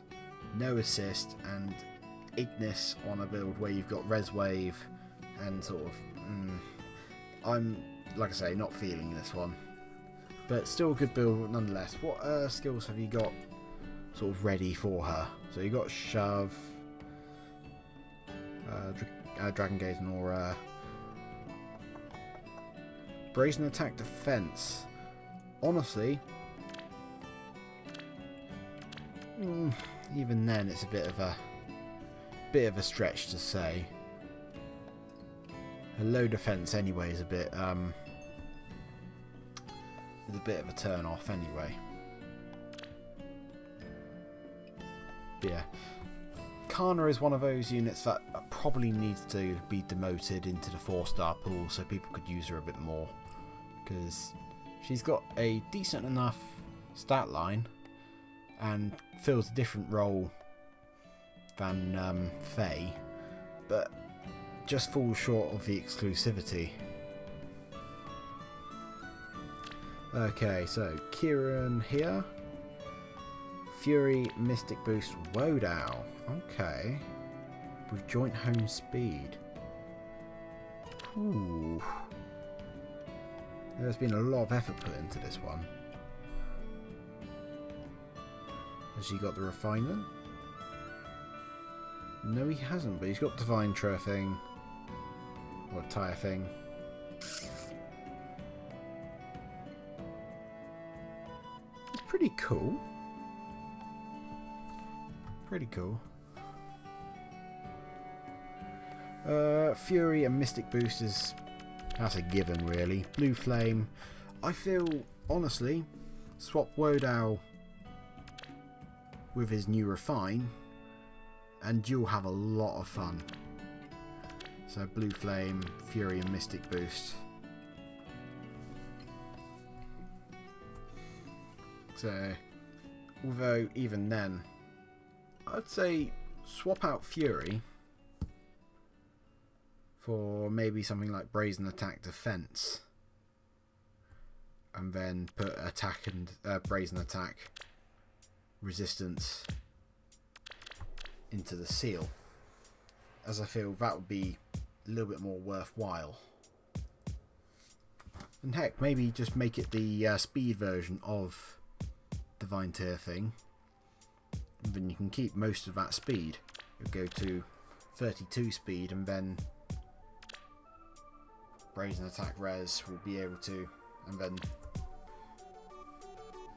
no assist, and Ignis on a build where you've got Res Wave, and sort of, I'm, like I say, not feeling this one. But still a good build nonetheless. What skills have you got sort of ready for her? So you got Shove, Dragon Gaze, and Aura, Brazen Attack Defense. Honestly, even then it's a bit of a stretch to say. A low defense anyway is a bit of a turn off anyway. But yeah, Kana is one of those units that probably needs to be demoted into the 4-star pool so people could use her a bit more, because she's got a decent enough stat line and fills a different role than Faye, but just falls short of the exclusivity. Okay, so Kieran here. Fury, Mystic Boost, Wodow. Okay. With joint home speed. Ooh. There's been a lot of effort put into this one. Has he got the refinement? No, he hasn't, but he's got Divine Turfing. Or Tire Thing. Pretty cool. Pretty cool. Fury and Mystic Boost is, that's a given really. Blue Flame. I feel, honestly, swap Wodow with his new Refine and you'll have a lot of fun. So Blue Flame, Fury and Mystic Boost. So, although even then, I'd say swap out Fury for maybe something like Brazen Attack Defense, and then put Attack and Brazen Attack Resistance into the seal, as I feel that would be a little bit more worthwhile. And heck, maybe just make it the speed version of Divine Tear thing, and then you can keep most of that speed. You'll go to 32 speed, and then Brazen Attack Res will be able to, and then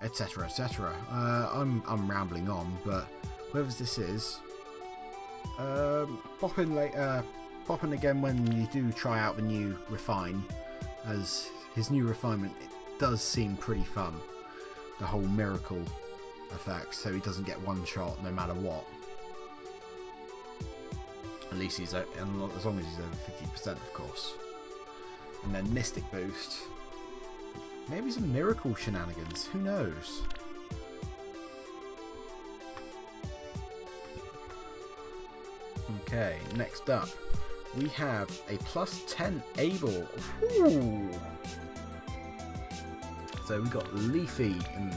etc, etc. I'm rambling on, but whoever this is, pop in again when you do try out the new Refine, as his new refinement, it does seem pretty fun. The whole miracle effect, so he doesn't get one shot no matter what. At least he's as long as he's over 50%, of course. And then Mystic Boost. Maybe some miracle shenanigans, who knows? Okay, next up we have a +10 Able. Ooh. So we got Leafy and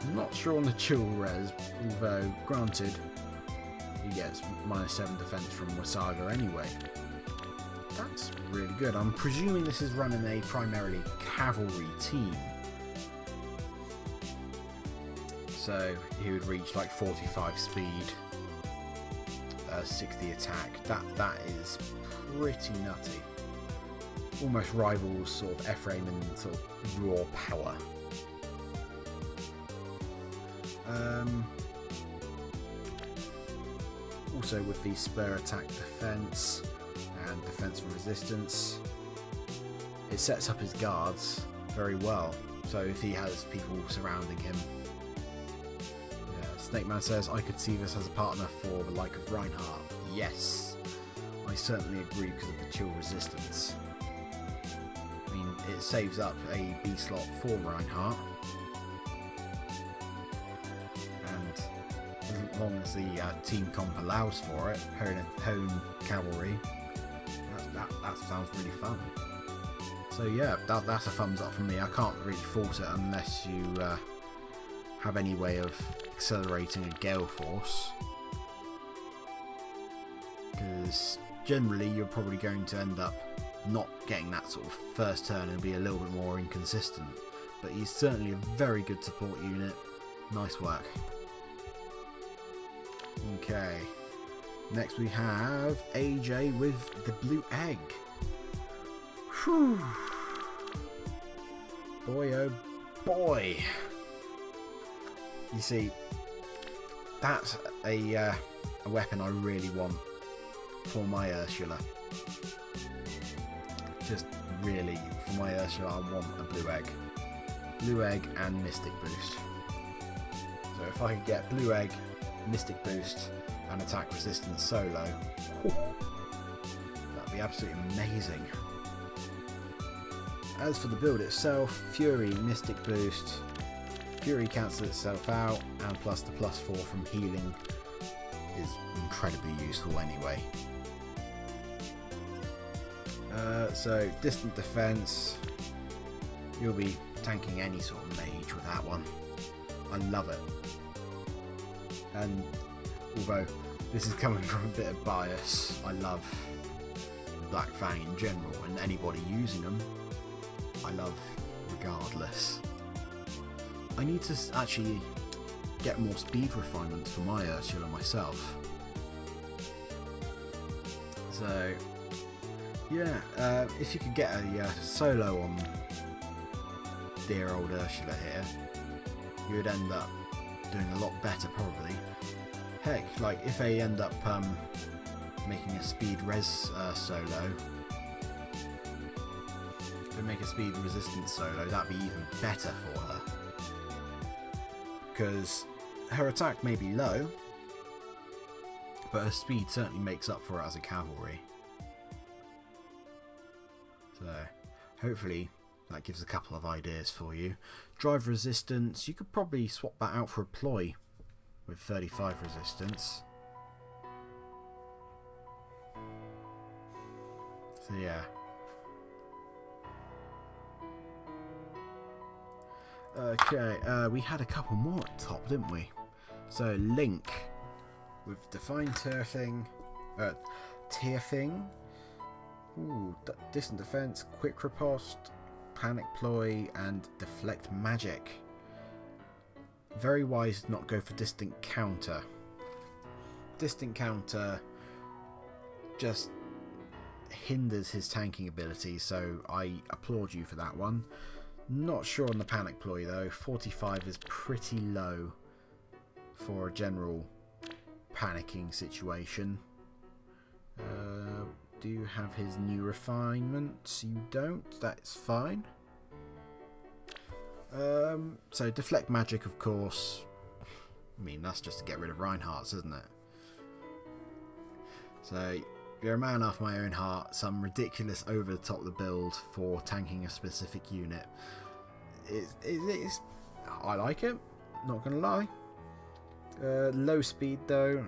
I'm not sure on the chill res, although granted he gets -7 defense from Wasaga anyway. That's really good. I'm presuming this is running a primarily cavalry team. So he would reach like 45 speed, 60 attack. That is pretty nutty. Almost rivals sort of Ephraim in sort of raw power. Also with the spur attack defense and defense and resistance, it sets up his guards very well. So if he has people surrounding him, Snake Man says, I could see this as a partner for the like of Reinhardt. Yes, I certainly agree because of the chill resistance. I mean, it saves up a B slot for Reinhardt, and as long as the team comp allows for it, Hone Cavalry, that sounds really fun. So yeah, that's a thumbs up from me. I can't really fault it unless you have any way of accelerating a Gale Force, because generally you're probably going to end up not getting that sort of first turn and be a little bit more inconsistent. But he's certainly a very good support unit. Nice work. Okay, next we have AJ with the blue egg. Whew. Boy oh boy. You see, that's a weapon I really want for my Ursula. Just really, for my Ursula, I want a blue egg. Blue egg and Mystic Boost. So if I could get blue egg, Mystic Boost and attack resistance solo, that'd be absolutely amazing. As for the build itself, Fury, Mystic Boost, Fury cancels itself out, and plus the +4 from healing is incredibly useful anyway. So distant defense, you'll be tanking any sort of mage with that one. I love it. And although this is coming from a bit of bias, I love Black Fang in general, and anybody using them I love regardless. I need to actually get more speed refinements for my Ursula myself. So yeah, if you could get a solo on dear old Ursula here, you would end up doing a lot better probably. Heck, like if they end up making a speed res solo, if they make a speed resistance solo, that'd be even better for her. Because her attack may be low, but her speed certainly makes up for it as a cavalry. So hopefully that gives a couple of ideas for you. Drive resistance, you could probably swap that out for a ploy with 35 resistance. So yeah. Okay, we had a couple more at the top, didn't we? So Link with Divine Turfing, Tearfing, ooh, Distant Defense, Quick Riposte, Panic Ploy, and Deflect Magic. Very wise to not go for Distant Counter. distant counter just hinders his tanking ability, so I applaud you for that one. Not sure on the panic ploy though. 45 is pretty low for a general panicking situation. Do you have his new refinements? You don't. That's fine. So deflect magic, of course. I mean, that's just to get rid of Reinhardt's, isn't it? So you're a man after my own heart. Some ridiculous over the top of the build for tanking a specific unit. I like it. Not gonna lie. Low speed though.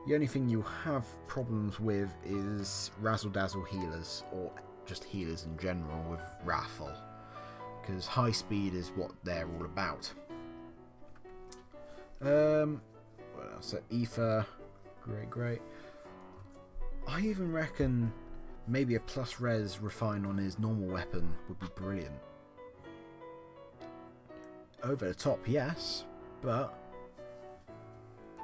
The only thing you have problems with is Razzle Dazzle healers, or just healers in general with Raffle, because high speed is what they're all about. What else? So Aether, great. I even reckon maybe a plus res refine on his normal weapon would be brilliant. Over the top, yes, but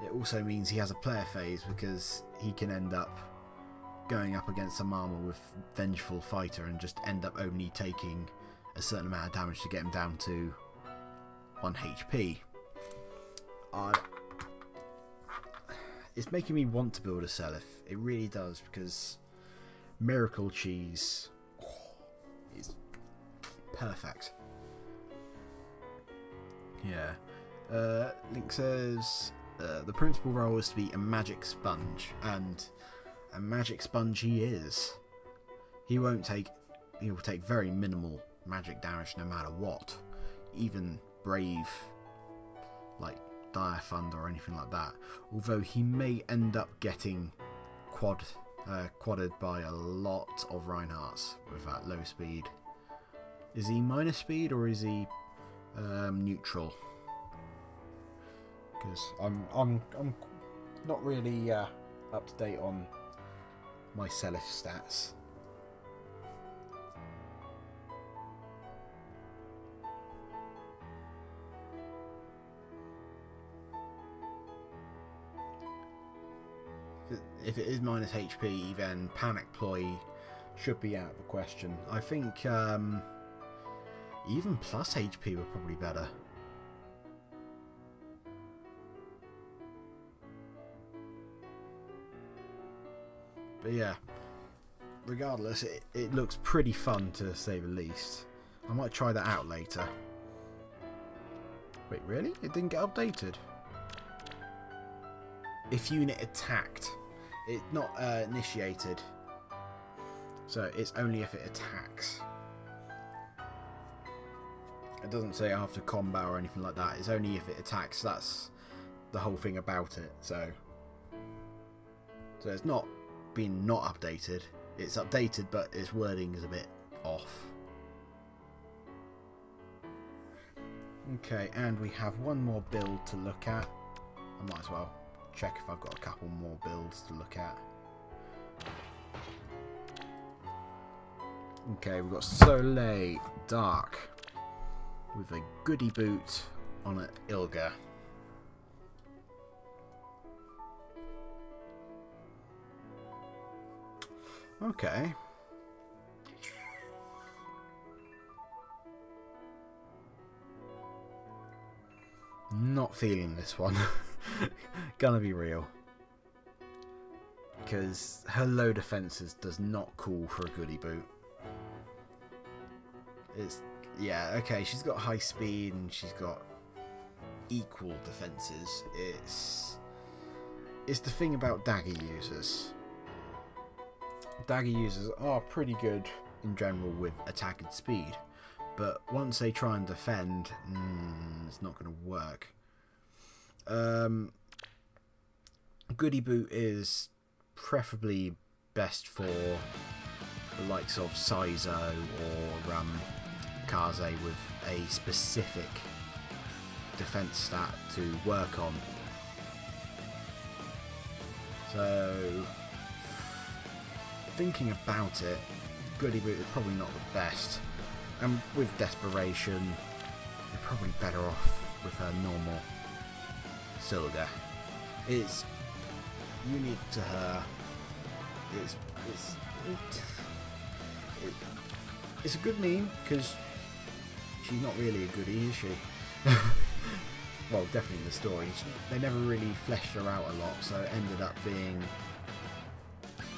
it also means he has a player phase, because he can end up going up against some armor with Vengeful Fighter and just end up only taking a certain amount of damage to get him down to 1 HP. It's making me want to build a Seliph. It really does, because Miracle Cheese is perfect. Yeah. Link says the principal role is to be a magic sponge, and a magic sponge he is. He will take very minimal magic damage no matter what. Even brave, like Dire Thunder or anything like that. Although he may end up getting quadded by a lot of Reinhardt's with that low speed. Is he minus speed or is he neutral? Because I'm not really up to date on my Seliph stats. If it is minus HP, then Panic Ploy should be out of the question. I think even plus HP were probably better. But yeah, regardless, it looks pretty fun to say the least. I might try that out later. Wait, really? It didn't get updated? If unit attacked. It's not initiated. So it's only if it attacks. It doesn't say after combat or anything like that. It's only if it attacks. That's the whole thing about it. So it's not been not updated. It's updated, but its wording is a bit off. Okay, and we have one more build to look at. I might as well check if I've got a couple more builds to look at. Okay, we've got Soleil Dark with a goody boot on an Ilga. Okay. Not feeling this one. Gonna be real. Because her low defenses does not call for a goody boot. Yeah, okay, she's got high speed and she's got equal defenses. It's the thing about dagger users. Dagger users are pretty good in general with attack and speed, but once they try and defend, it's not going to work. Goody boot is preferably best for the likes of Saizo or Kaze with a specific defense stat to work on. So thinking about it, Goody boot is probably not the best, and with desperation you're probably better off with her normal. Sylga. It's unique to her. It's a good meme because she's not really a goodie, is she? Well, definitely in the story. They never really fleshed her out a lot, so it ended up being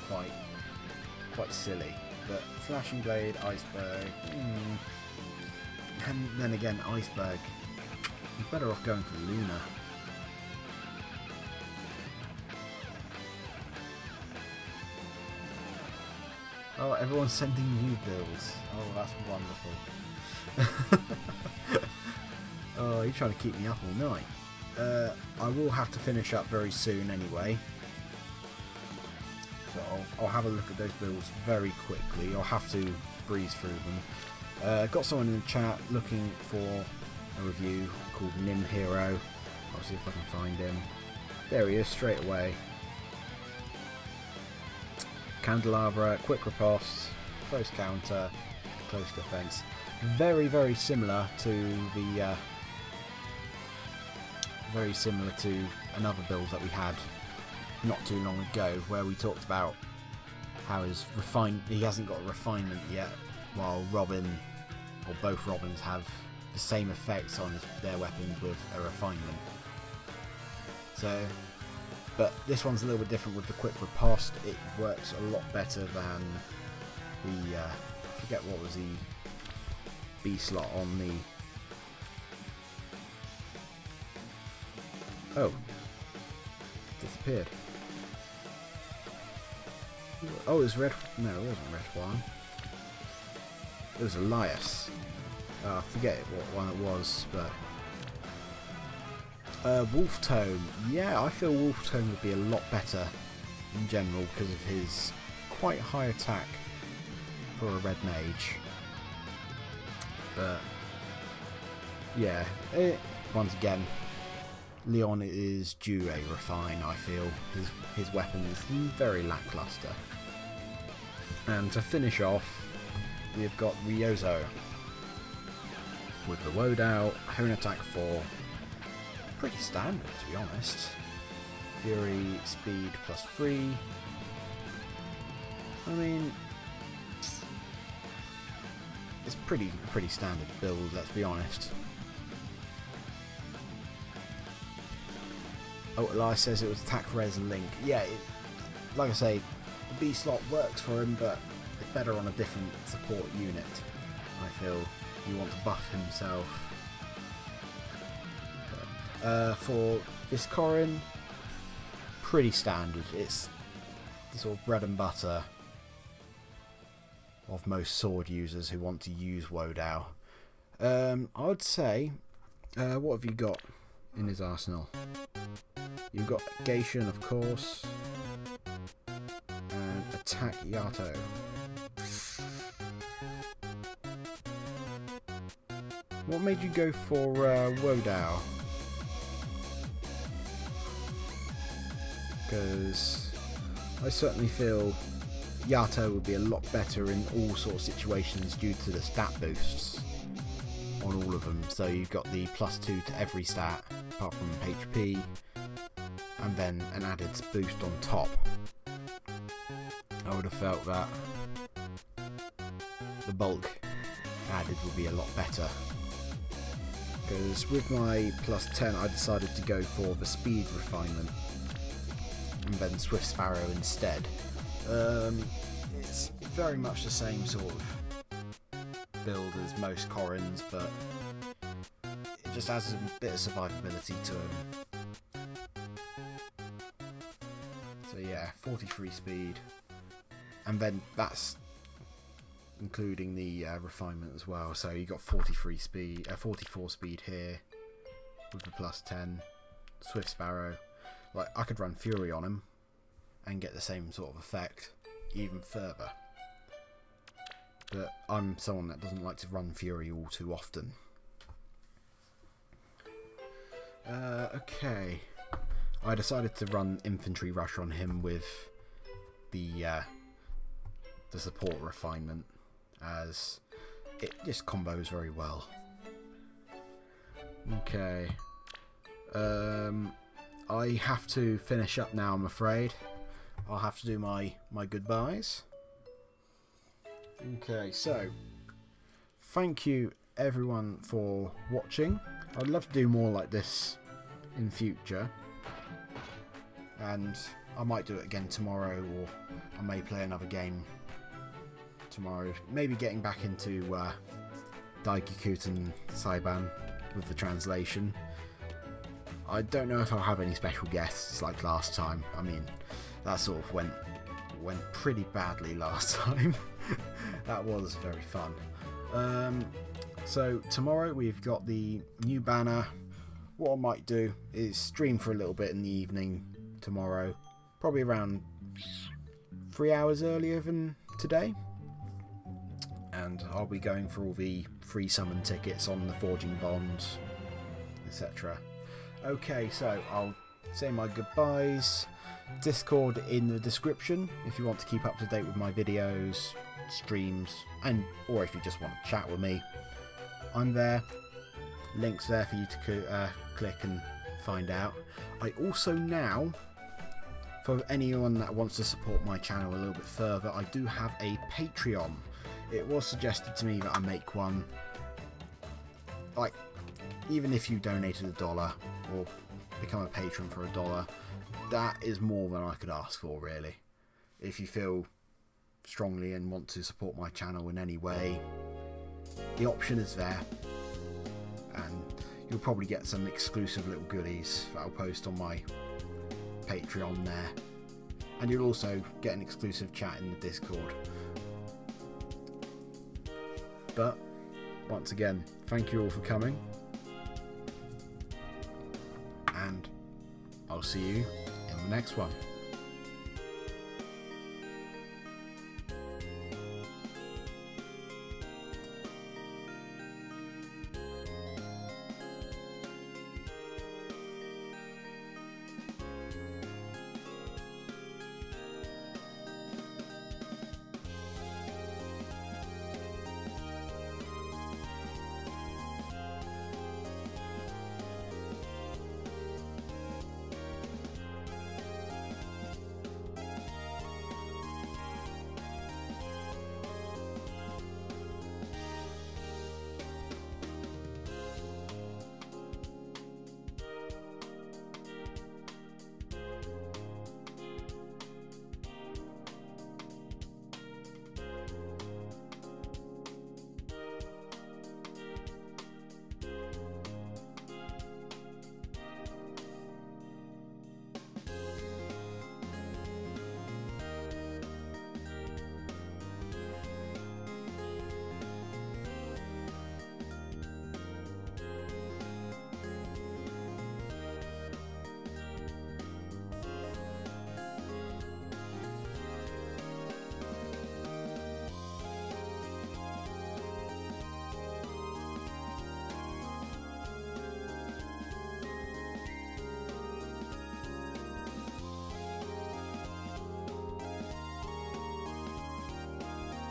quite silly. But Flashing Blade, Iceberg, and then again Iceberg. You're better off going for Luna. Oh, everyone's sending new builds. Oh, that's wonderful. Oh, you're trying to keep me up all night. I will have to finish up very soon anyway. So I'll have a look at those builds very quickly. I'll have to breeze through them. Got someone in the chat looking for a review called Nim Hero. I'll see if I can find him. There he is, straight away. Candelabra, quick riposte, close counter, close defense. Very, very similar to the another build that we had not too long ago, where we talked about how he hasn't got a refinement yet, while Robin, or both Robins, have the same effects on their weapons with a refinement. So, but this one's a little bit different with the quick riposte. It works a lot better than the I forget what was the B slot on the. Oh, disappeared. Oh, it was red. No, it wasn't red one. It was Elias. I forget what one it was, but Wolf Tone. Yeah, I feel Wolf Tone would be a lot better in general because of his quite high attack for a red mage. But yeah, once again, Leon is due a refine. I feel his weapon is very lackluster. And to finish off, we've got Ryozo with the loadout, Hone Attack 4. Pretty standard, to be honest. Fury speed +3. I mean, it's pretty standard build, let's be honest. Oh, Elias says it was attack res link. Yeah, like I say, the B slot works for him, but it's better on a different support unit. I feel you want to buff himself. For Viscorin, pretty standard. It's the sort of bread and butter of most sword users who want to use Wodow. I would say, what have you got in his arsenal? You've got Gaetian, of course, and Attack Yato. What made you go for Wodow? Because I certainly feel Yato would be a lot better in all sorts of situations due to the stat boosts on all of them. So you've got the +2 to every stat apart from HP, and then an added boost on top. I would have felt that the bulk added would be a lot better. Because with my +10 I decided to go for the speed refinement and then Swift Sparrow instead. It's very much the same sort of build as most Corrins, but it just adds a bit of survivability to him. So yeah, 43 speed, and then that's including the refinement as well. So you got 43 speed, 44 speed here with the +10. Swift Sparrow. Like, I could run Fury on him and get the same sort of effect even further. But I'm someone that doesn't like to run Fury all too often. Okay. I decided to run Infantry Rush on him with the support refinement, as it just combos very well. Okay. I have to finish up now, I'm afraid. I'll have to do my goodbyes. Okay, so thank you everyone for watching. I'd love to do more like this in future, and I might do it again tomorrow, or I may play another game tomorrow. Maybe getting back into Daikikuten Saiban with the translation. I don't know if I'll have any special guests like last time. I mean, that sort of went pretty badly last time. That was very fun. So tomorrow we've got the new banner. What I might do is stream for a little bit in the evening tomorrow, probably around 3 hours earlier than today, and I'll be going for all the free summon tickets on the Forging Bonds, etc. Okay, so I'll say my goodbyes. Discord in the description if you want to keep up to date with my videos, streams, or if you just want to chat with me, I'm there. Links there for you to click and find out. I also now, for anyone that wants to support my channel a little bit further, I do have a Patreon. It was suggested to me that I make one, like, even if you donated $1 or become a patron for $1, that is more than I could ask for, really. If you feel strongly and want to support my channel in any way, the option is there, and you'll probably get some exclusive little goodies that I'll post on my Patreon there, and you'll also get an exclusive chat in the Discord. But once again, thank you all for coming, and I'll see you in the next one.